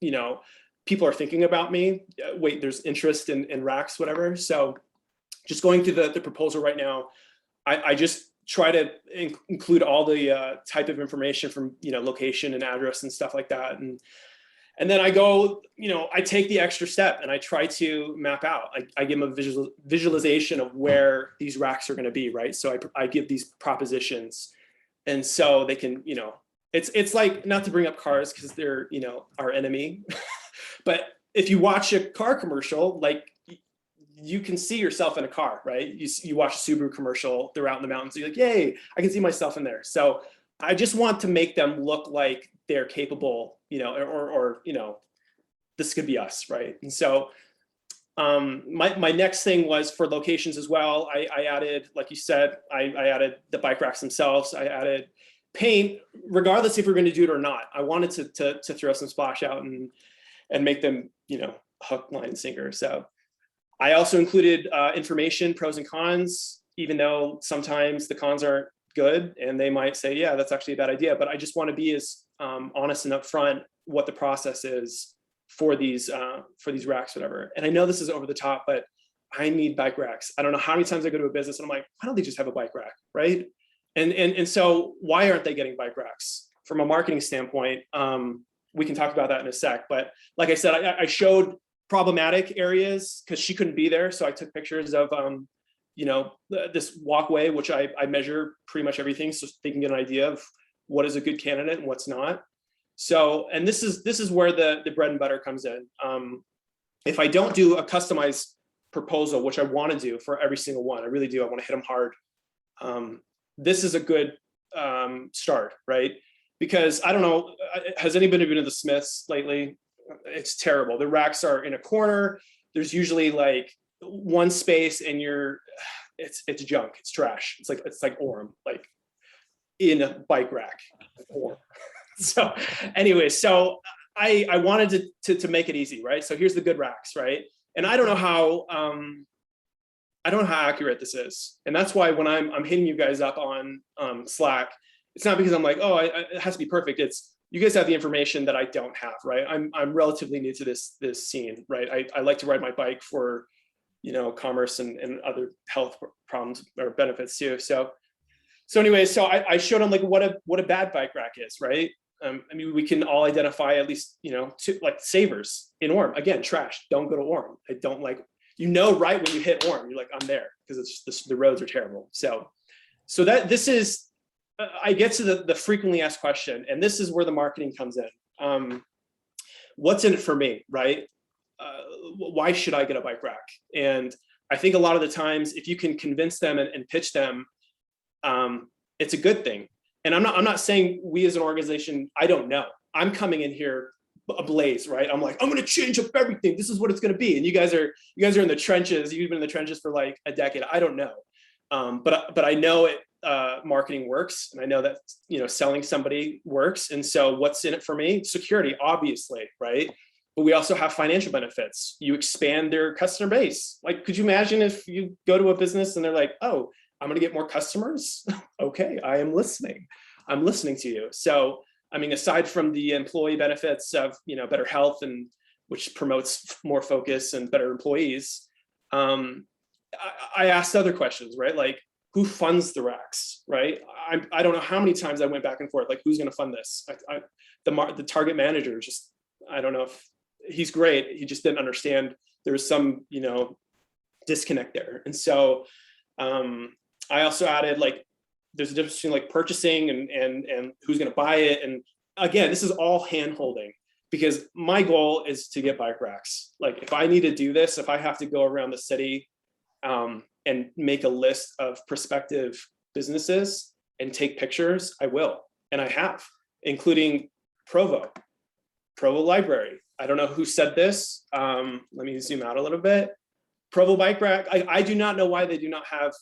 Speaker 3: people are thinking about me. Wait, there's interest in racks, whatever. So just going through the proposal right now, I just try to include all the type of information from, location and address and stuff like that. And then I go, I take the extra step and I try to map out. I give them a visualization of where these racks are going to be, right? So I give these propositions, and so they can, it's like, not to bring up cars because they're, our enemy, but if you watch a car commercial, like you can see yourself in a car, right? You watch a Subaru commercial, they're out in the mountains, you're like, yay, I can see myself in there. So I just want to make them look like they're capable, or this could be us, right? And so my next thing was for locations as well. I added, like you said, I added the bike racks themselves. I added paint, regardless if we're going to do it or not. I wanted to throw some splash out and make them, hook, line, and sinker. So I also included information, pros and cons, even though sometimes the cons aren't good and they might say, yeah, that's actually a bad idea. But I just want to be as honest and upfront what the process is for these racks, whatever. And I know this is over the top, but I need bike racks. I don't know how many times I go to a business and I'm like, why don't they just have a bike rack, right? And so why aren't they getting bike racks? From a marketing standpoint, we can talk about that in a sec. But like I said, I showed problematic areas because she couldn't be there. So I took pictures of, this walkway, which I measure pretty much everything so they can get an idea of what is a good candidate and what's not. So, and this is where the bread and butter comes in. If I don't do a customized proposal, which I want to do for every single one, I really do. I want to hit them hard. This is a good start, right? Because I don't know, has anybody been to the Smiths lately? It's terrible. The racks are in a corner. There's usually like one space and it's junk, it's trash. It's like Orem, like in a bike rack. So anyway, so I wanted to make it easy, right? So here's the good racks, right? And I don't know how accurate this is. And that's why when I'm hitting you guys up on Slack, it's not because I'm like, oh, it has to be perfect. It's you guys have the information that I don't have, right? I'm relatively new to this scene, right? I like to ride my bike for, commerce and other health problems or benefits too. So anyway, so I showed them like what a bad bike rack is, right? I mean, we can all identify at least, like Savers in Orem. Again, trash. Don't go to Orem. I don't like, right when you hit Orem, you're like, I'm there because it's just the roads are terrible. So that this is. I get to the frequently asked question, and this is where the marketing comes in. What's in it for me, right? Why should I get a bike rack? And I think a lot of the times, if you can convince them and pitch them, it's a good thing. And I'm not saying we as an organization, I don't know. I'm coming in here ablaze, right? I'm like, I'm going to change up everything. This is what it's going to be. And you guys are in the trenches. You've been in the trenches for like a decade. I don't know. But I know it. Marketing works, and I know that selling somebody works. And so what's in it for me? Security, obviously, right? But we also have financial benefits. You expand their customer base. Like, could you imagine if you go to a business and they're like, oh, I'm going to get more customers? Okay, I am listening. I'm listening to you. So I mean, aside from the employee benefits of better health, and which promotes more focus and better employees, I asked other questions, right? Like, who funds the racks, right? I don't know how many times I went back and forth, like, who's going to fund this? The target manager, just, I don't know if he's great. He just didn't understand there was some, disconnect there. And so I also added, like, there's a difference between like purchasing and who's going to buy it. And again, this is all hand holding, because my goal is to get bike racks. Like, if I need to do this, if I have to go around the city, and make a list of prospective businesses and take pictures, I will. And I have, including Provo Library. I don't know who said this. Let me zoom out a little bit. Provo bike rack. I do not know why they do not have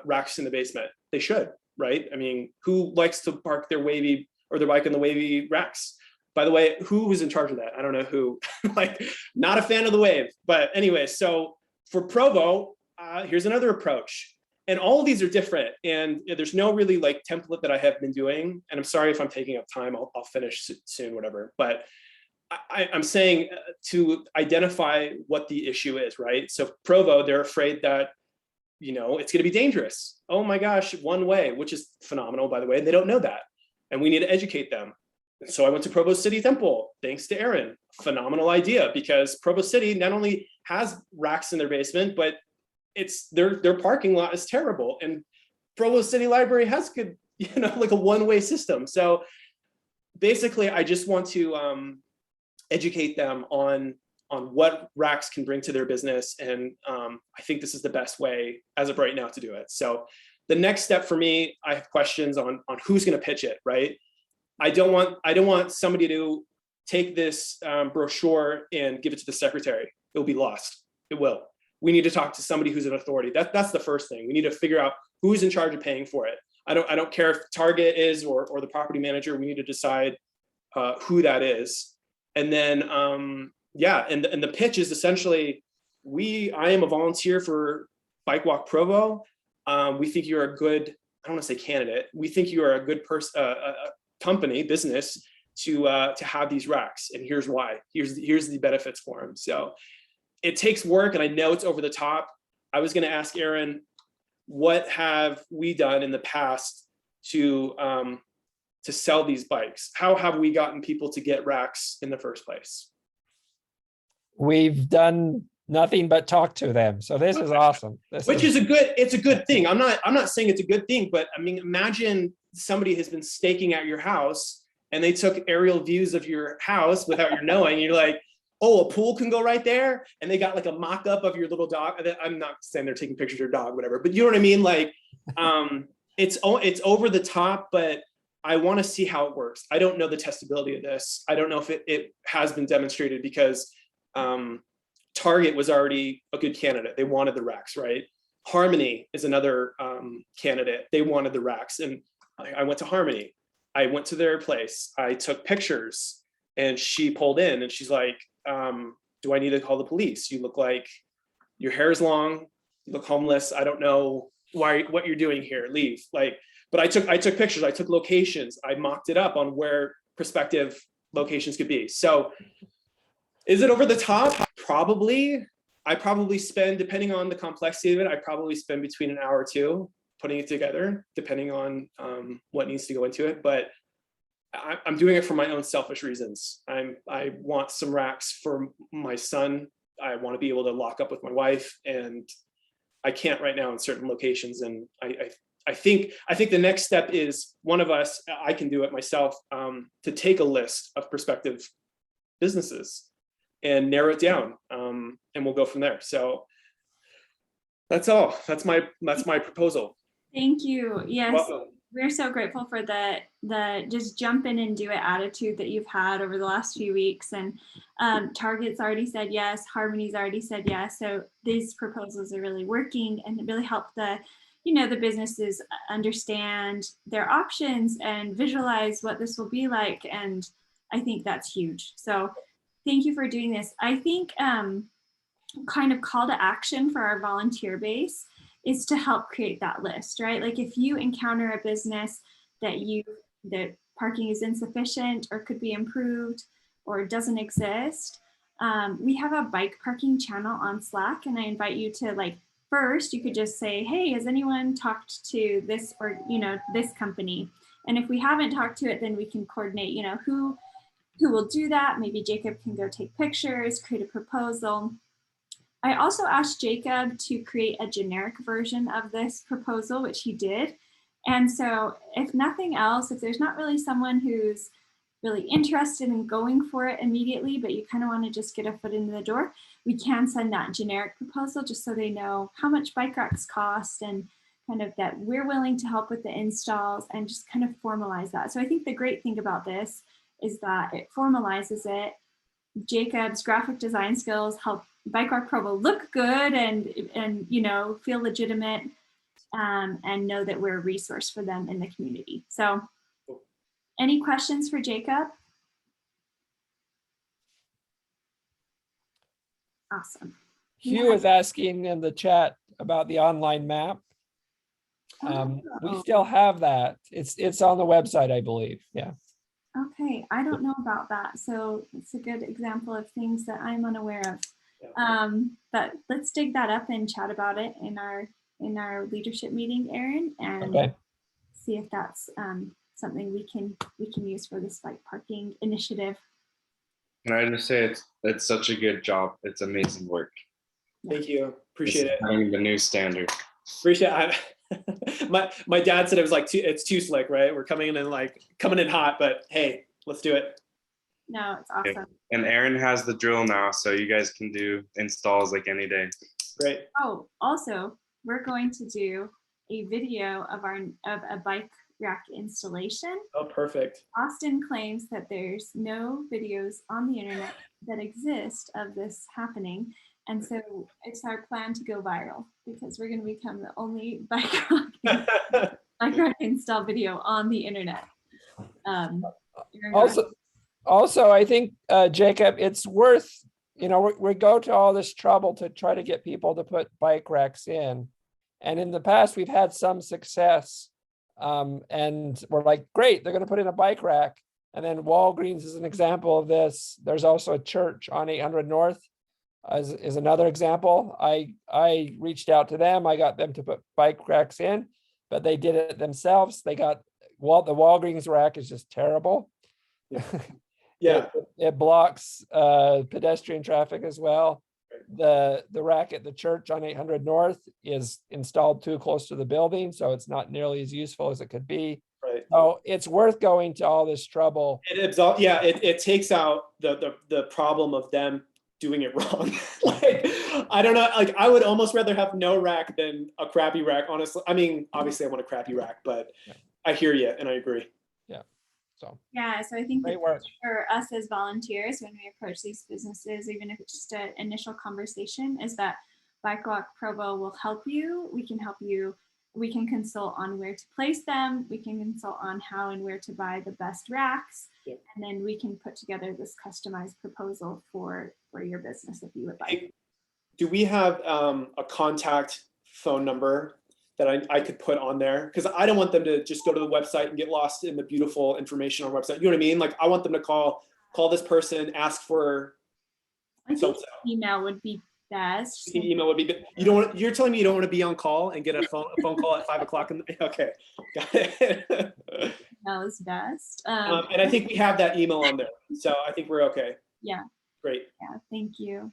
Speaker 3: racks in the basement. They should, right? I mean, who likes to park their bike in the wavy racks? By the way, who was in charge of that? I don't know who. Like, not a fan of the wave. But anyway, so for Provo, here's another approach. And all of these are different. And there's no really like template that I have been doing. And I'm sorry if I'm taking up time. I'll finish soon, whatever. But I'm saying to identify what the issue is, right? So Provo, they're afraid that, it's going to be dangerous. Oh my gosh, one way, which is phenomenal, by the way. They don't know that. And we need to educate them. And so I went to Provo City Temple, thanks to Aaron. Phenomenal idea, because Provo City not only has racks in their basement, but their parking lot is terrible. And Provo City Library has good, like a one-way system. So basically, I just want to educate them on what racks can bring to their business. And I think this is the best way as of right now to do it. So the next step for me, I have questions on who's going to pitch it, right? I don't want somebody to take this brochure and give it to the secretary. It'll be lost. It will. We need to talk to somebody who's an authority. That's the first thing. We need to figure out who's in charge of paying for it. I don't care if Target is or the property manager. We need to decide who that is. And then and the pitch is essentially, I am a volunteer for BikeWalk Provo. We think you're a good, I don't want to say candidate. We think you are a good person, company, business to have these racks. And here's why. Here's the benefits for them. So it takes work, and I know it's over the top. I was going to ask Aaron, what have we done in the past to sell these bikes? How have we gotten people to get racks in the first place?
Speaker 1: We've done nothing but talk to them. So this is awesome.
Speaker 3: It's a good thing. I'm not saying it's a good thing, but I mean, imagine somebody has been staking at your house and they took aerial views of your house without your knowing. You're like, oh, a pool can go right there. And they got like a mock-up of your little dog. I'm not saying they're taking pictures of your dog, whatever, but you know what I mean? Like, it's over the top, but I want to see how it works. I don't know the testability of this. I don't know if it has been demonstrated, because Target was already a good candidate. They wanted the racks, right? Harmony is another candidate. They wanted the racks. And I went to Harmony. I went to their place. I took pictures, and she pulled in and she's like, do I need to call the police? You look like your hair is long. You look homeless. I don't know what you're doing here. Leave. Like, but I took pictures. I took locations. I mocked it up on where prospective locations could be. So is it over the top? Probably. I probably spend, depending on the complexity of it, I probably spend between an hour or two putting it together, depending on what needs to go into it. But I'm doing it for my own selfish reasons. I want some racks for my son. I want to be able to lock up with my wife, and I can't right now in certain locations. And I think the next step is one of us, I can do it myself, to take a list of prospective businesses and narrow it down, and we'll go from there. So that's all. That's my proposal.
Speaker 2: Thank you. Yes,
Speaker 3: Welcome.
Speaker 2: we're so grateful for the just jump in and do it attitude that you've had over the last few weeks. And Target's already said yes. Harmony's already said yes. So these proposals are really working, and really help the businesses understand their options and visualize what this will be like. And I think that's huge. So thank you for doing this. I think kind of call to action for our volunteer base is to help create that list, right? Like if you encounter a business that parking is insufficient or could be improved or doesn't exist, we have a bike parking channel on Slack, and I invite you to first you could just say, hey, has anyone talked to this or this company? And if we haven't talked to it, then we can coordinate, who will do that. Maybe Jacob can go take pictures, create a proposal. I also asked Jacob to create a generic version of this proposal, which he did. And so if nothing else, if there's not really someone who's really interested in going for it immediately, but you kind of want to just get a foot in the door, we can send that generic proposal just so they know how much bike racks cost, and kind of that we're willing to help with the installs, and just kind of formalize that. So I think the great thing about this is that it formalizes it. Jacob's graphic design skills help BikeWalk Provo look good and feel legitimate, and know that we're a resource for them in the community. So any questions for Jacob? Awesome.
Speaker 1: Hugh is asking in the chat about the online map. We still have that. It's on the website, I believe. Yeah.
Speaker 2: Okay, I don't know about that. So it's a good example of things that I'm unaware of. But let's dig that up and chat about it in our leadership meeting, Aaron, and see if that's something we can use for this bike parking initiative.
Speaker 6: Can I just say it's such a good job. It's amazing work.
Speaker 3: Thank you. Appreciate it.
Speaker 6: Setting the new standard.
Speaker 3: Appreciate it. My dad said it was it's too slick, right? We're coming in hot, but hey, let's do it.
Speaker 2: No, it's awesome.
Speaker 6: Okay. And Aaron has the drill now, so you guys can do installs like any day.
Speaker 3: Great.
Speaker 2: Oh, also, we're going to do a video of a bike rack installation.
Speaker 3: Oh, perfect.
Speaker 2: Austin claims that there's no videos on the internet that exist of this happening. And so it's our plan to go viral because we're going to become the only bike rack install video on the internet.
Speaker 1: Also, I think, Jacob, it's worth, we go to all this trouble to try to get people to put bike racks in. And in the past, we've had some success. And we're like, great, they're going to put in a bike rack. And then Walgreens is an example of this. There's also a church on 800 North is another example. I reached out to them. I got them to put bike racks in, but they did it themselves. They got, the Walgreens rack is just terrible.
Speaker 3: Yeah.
Speaker 1: It blocks pedestrian traffic as well. The rack at the church on 800 North is installed too close to the building, so it's not nearly as useful as it could be.
Speaker 3: Right.
Speaker 1: So it's worth going to all this trouble.
Speaker 3: It takes out the problem of them doing it wrong. Like, I don't know, like I would almost rather have no rack than a crappy rack, honestly. I mean, obviously I want a crappy rack, but I hear you and I agree.
Speaker 1: So
Speaker 2: I think
Speaker 1: great work
Speaker 2: for us as volunteers, when we approach these businesses, even if it's just an initial conversation, is that BikeWalk Provo will help you. We can help you. We can consult on where to place them. We can consult on how and where to buy the best racks. And then we can put together this customized proposal for your business if you would like.
Speaker 3: Do we have a contact phone number that I could put on there? Because I don't want them to just go to the website and get lost in the beautiful information on our website. You know what I mean? Like I want them to call this person, ask for.
Speaker 2: I think email would be best.
Speaker 3: Email would be. You're telling me you don't want to be on call and get a phone call at 5 o'clock in the. Okay, got it.
Speaker 2: Email is best.
Speaker 3: And I think we have that email on there, so I think we're okay.
Speaker 2: Yeah.
Speaker 3: Great.
Speaker 2: Yeah. Thank you.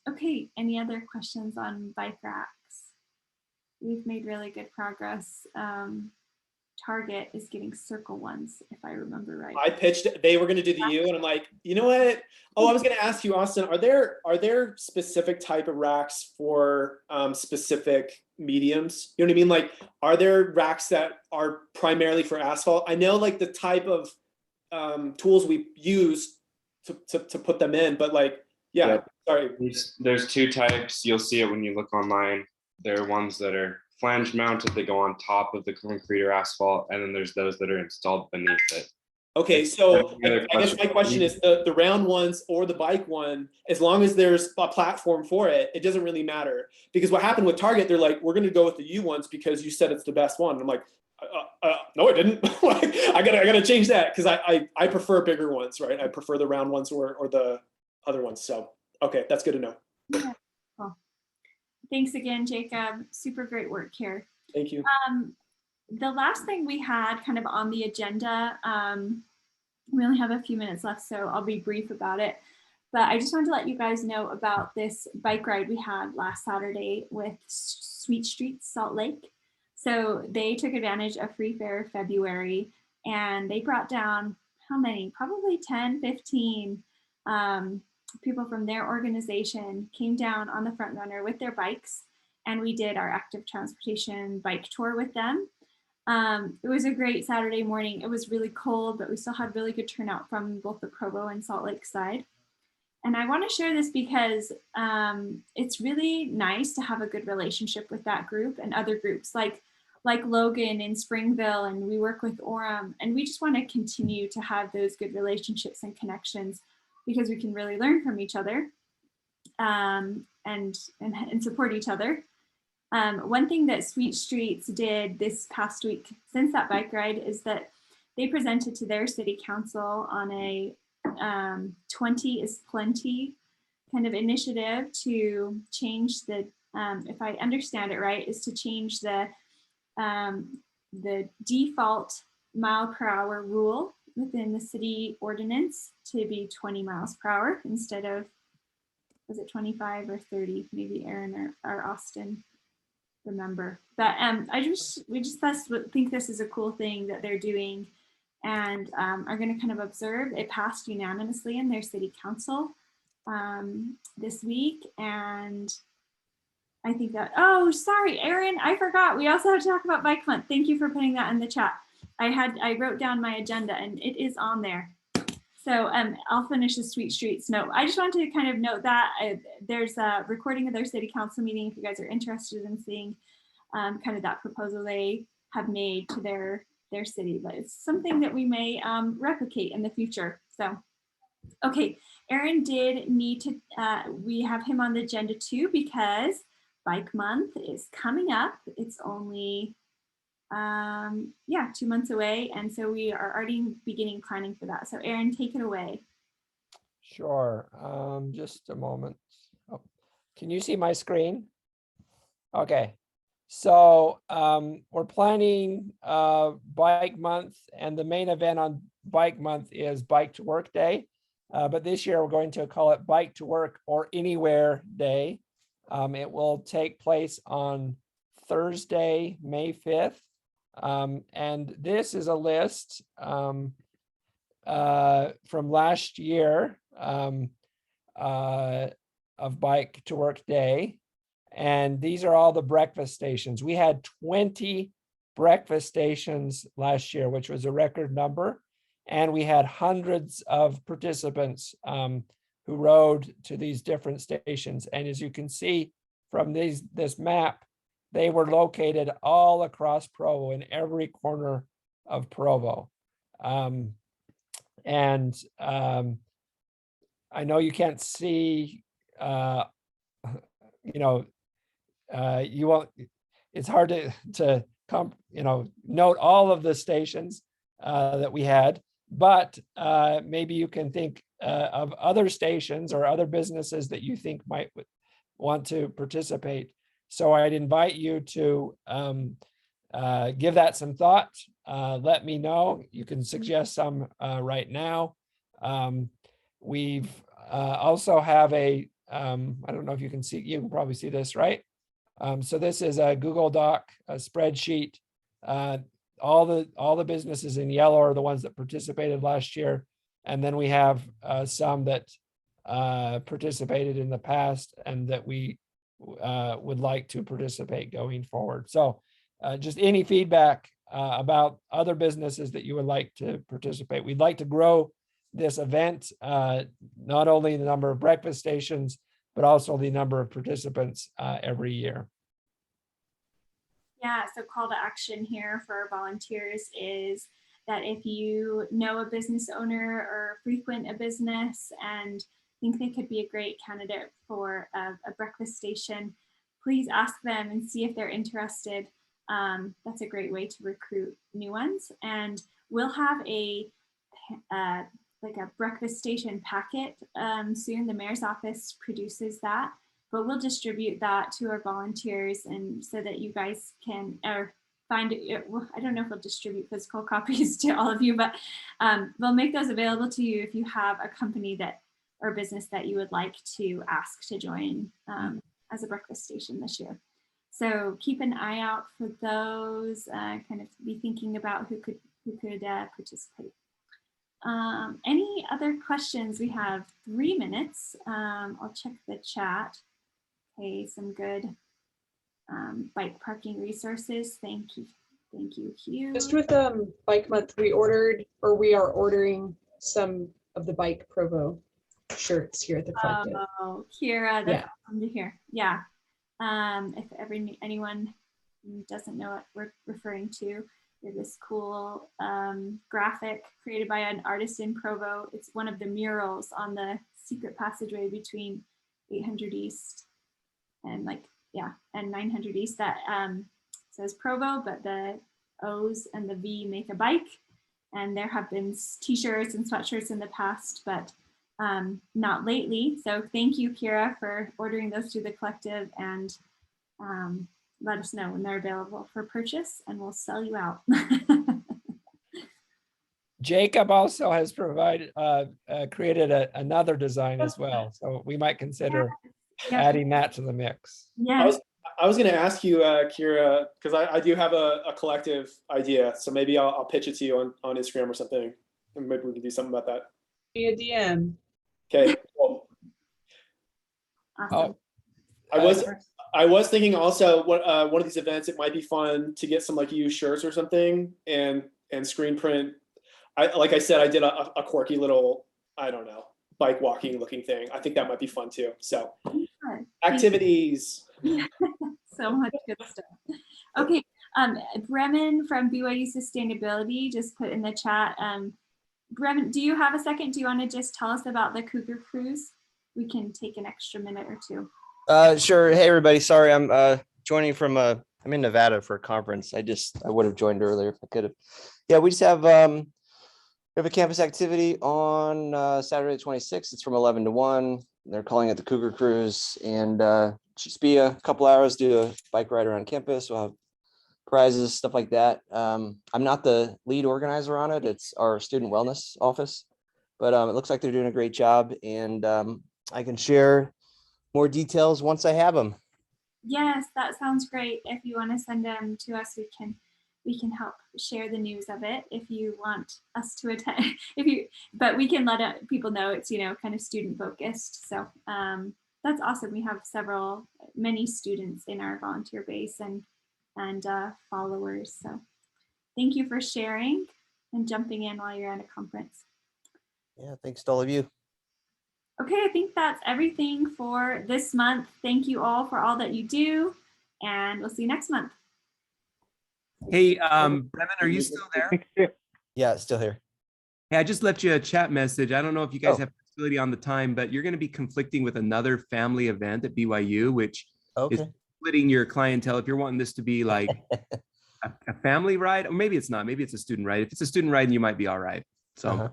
Speaker 2: Okay. Any other questions on bike racks? We've made really good progress. Target is getting circle ones, if I remember right.
Speaker 3: I pitched, they were going to do the U, and I'm like, you know what? Oh, I was going to ask you, Austin, are there specific type of racks for specific mediums? You know what I mean? Like, are there racks that are primarily for asphalt? I know like the type of tools we use to put them in, but like, sorry.
Speaker 6: There's two types. You'll see it when you look online. There are ones that are flange mounted, they go on top of the concrete or asphalt, and then there's those that are installed beneath it.
Speaker 3: Okay, so I guess my question is the round ones or the bike one, as long as there's a platform for it, it doesn't really matter. Because what happened with Target, they're like, we're going to go with the U ones because you said it's the best one. I'm like, no, I didn't. Like, I gotta change that because I prefer bigger ones, right? I prefer the round ones or the other ones. So okay, that's good to know.
Speaker 2: Yeah. Cool. Thanks again, Jacob. Super great work here.
Speaker 3: Thank you.
Speaker 2: The last thing we had kind of on the agenda, we only have a few minutes left, so I'll be brief about it. But I just wanted to let you guys know about this bike ride we had last Saturday with Sweet Streets Salt Lake. So they took advantage of Free Fair February, and they brought down how many? Probably 10, 15 people from their organization came down on the Frontrunner with their bikes, and we did our active transportation bike tour with them. It was a great Saturday morning. It was really cold, but we still had really good turnout from both the Provo and Salt Lake side. And I want to share this because it's really nice to have a good relationship with that group and other groups like Logan in Springville, and we work with Orem, and we just want to continue to have those good relationships and connections because we can really learn from each other and support each other. One thing that Sweet Streets did this past week since that bike ride is that they presented to their city council on a 20 is plenty kind of initiative to change the, if I understand it right, is to change the default mile per hour rule within the city ordinance to be 20 miles per hour instead of, was it 25 or 30? Maybe Aaron or Austin remember. But we just think this is a cool thing that they're doing, and are going to kind of observe. It passed unanimously in their city council this week, and I think that, oh, sorry, Erin, I forgot. We also have to talk about Bike Month. Thank you for putting that in the chat. I wrote down my agenda and it is on there. So I'll finish the Sweet Streets note. I just wanted to kind of note that there's a recording of their city council meeting if you guys are interested in seeing kind of that proposal they have made to their city, but it's something that we may replicate in the future. So, okay, Aaron did need to, we have him on the agenda too because Bike Month is coming up. It's only, 2 months away. And so we are already beginning planning for that. So Aaron, take it away.
Speaker 1: Sure. Just a moment. Oh, can you see my screen? Okay. So we're planning Bike Month, and the main event on Bike Month is Bike to Work Day. But this year we're going to call it Bike to Work or Anywhere Day. It will take place on Thursday, May 5th. And this is a list from last year of Bike to Work Day. And these are all the breakfast stations. We had 20 breakfast stations last year, which was a record number. And we had hundreds of participants who rode to these different stations. And as you can see from this map, they were located all across Provo, in every corner of Provo. I know you can't see, you won't, it's hard to note all of the stations that we had, but maybe you can think of other stations or other businesses that you think might want to participate. So I'd invite you to give that some thought. Let me know. You can suggest some right now. We've also have a, I don't know if you can see, you can probably see this, right? So this is a Google Doc, a spreadsheet. All the businesses in yellow are the ones that participated last year. And then we have some that participated in the past and that we would like to participate going forward. So just any feedback about other businesses that you would like to participate. We'd like to grow this event, not only the number of breakfast stations, but also the number of participants every year.
Speaker 2: Yeah, so call to action here for our volunteers is that if you know a business owner or frequent a business and think they could be a great candidate for a breakfast station, please ask them and see if they're interested. That's a great way to recruit new ones. And we'll have like a breakfast station packet soon. The mayor's office produces that, but we'll distribute that to our volunteers and so that you guys can find it. I don't know if we'll distribute physical copies to all of you, but we'll make those available to you if you have a company or business that you would like to ask to join as a breakfast station this year. So keep an eye out for those, kind of be thinking about who could participate. Any other questions? We have 3 minutes. I'll check the chat. Okay, some good bike parking resources. Thank you. Thank you, Hugh.
Speaker 4: Just with Bike Month, we are ordering some of the Bike Provo shirts here at the collective.
Speaker 2: Oh, Kira, that's awesome to hear. Yeah. If anyone doesn't know what we're referring to, there's this cool graphic created by an artist in Provo. It's one of the murals on the secret passageway between 800 East and and 900 East that says Provo, but the O's and the V make a bike. And there have been t-shirts and sweatshirts in the past, but not lately. So thank you, Kira, for ordering those through the collective, and let us know when they're available for purchase and we'll sell you out.
Speaker 1: Jacob also has created another design as well. So we might consider adding that to the mix.
Speaker 2: Yeah.
Speaker 3: I was going to ask you, Kira, because I do have a collective idea. So maybe I'll pitch it to you on Instagram or something. And maybe we can do something about that.
Speaker 4: Be a DM.
Speaker 3: Okay. Cool.
Speaker 2: Awesome.
Speaker 3: I was I was thinking also one of these events, it might be fun to get some like used shirts or something and screen print. Like I said, I did a quirky little, I don't know, bike walking looking thing. I think that might be fun too. So activities.
Speaker 2: So much good stuff. Okay, Bremen from BYU Sustainability just put in the chat. Bremen, do you have a second? Do you want to just tell us about the Cougar Cruise? We can take an extra minute or two.
Speaker 15: Sure. Hey, everybody. Sorry, I'm joining from I'm in Nevada for a conference. I would have joined earlier if I could have. Yeah, we just have a campus activity on Saturday the 26th. It's from 11 to 1. They're calling it the Cougar Cruise, and just be a couple hours, do a bike ride around campus. We'll have prizes, stuff like that. I'm not the lead organizer on it. It's our student wellness office, but it looks like they're doing a great job, and I can share more details once I have them.
Speaker 2: Yes, that sounds great. If you want to send them to us, we can help share the news of it if you want us to attend. But we can let people know it's, kind of student focused. So that's awesome. We have many students in our volunteer base and followers. So thank you for sharing and jumping in while you're at a conference.
Speaker 15: Yeah, thanks to all of you.
Speaker 2: Okay, I think that's everything for this month. Thank you all for all that you do, and we'll see you next month.
Speaker 16: Hey, Bremen, are you still there?
Speaker 15: Yeah, still here.
Speaker 16: Hey, I just left you a chat message. I don't know if you guys have facility on the time, but you're going to be conflicting with another family event at BYU, which is splitting your clientele. If you're wanting this to be like a family ride, or maybe it's not, maybe it's a student ride. If it's a student ride, you might be all right. So.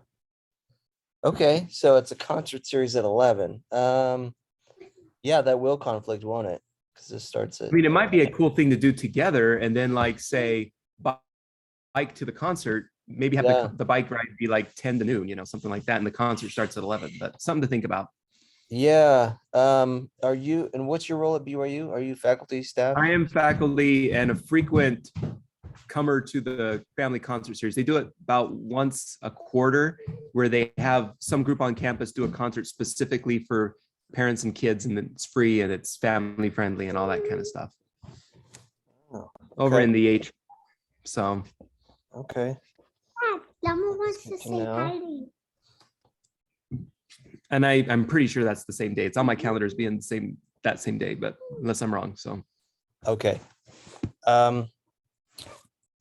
Speaker 15: Okay, so it's a concert series at 11. Yeah, that will conflict, won't it? Because this starts at.
Speaker 16: I mean, it might be a cool thing to do together, and then like say bike to the concert. Maybe have the bike ride be like 10 to noon, something like that, and the concert starts at 11. But something to think about.
Speaker 15: Yeah. Are you? And what's your role at BYU? Are you faculty, staff?
Speaker 16: I am faculty and a frequent comer to the family concert series. They do it about once a quarter, where they have some group on campus do a concert specifically for parents and kids, and it's free and it's family friendly and all that kind of stuff. Over in the H. So.
Speaker 15: Okay.
Speaker 17: Someone wants to say hi.
Speaker 16: And I'm pretty sure that's the same day. It's on my calendar as being that same day, but unless I'm wrong. So.
Speaker 15: Okay.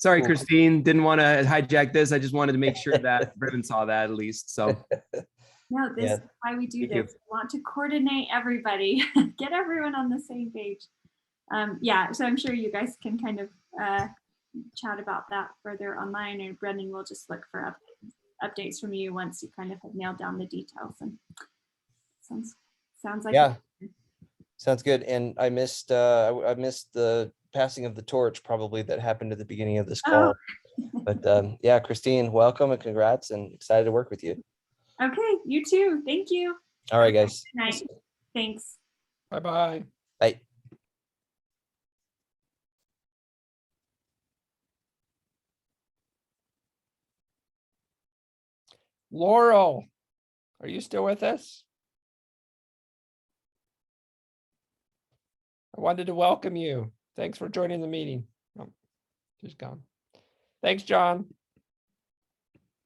Speaker 16: Sorry, Christine, didn't want to hijack this. I just wanted to make sure that Bremen saw that at least. So.
Speaker 2: No, this is why we do this. We want to coordinate everybody, get everyone on the same page. So I'm sure you guys can kind of chat about that further online, and Brendan will just look for updates from you once you kind of have nailed down the details. And sounds like
Speaker 15: sounds good. And I missed the passing of the torch probably that happened at the beginning of this call. But yeah, Christine, welcome and congrats, and excited to work with you.
Speaker 2: Okay, you too. Thank you.
Speaker 15: All right, guys.
Speaker 2: Good night. Thanks.
Speaker 1: Bye-bye.
Speaker 15: Bye.
Speaker 1: Laurel, are you still with us? I wanted to welcome you. Thanks for joining the meeting. Oh, she's gone. Thanks, John.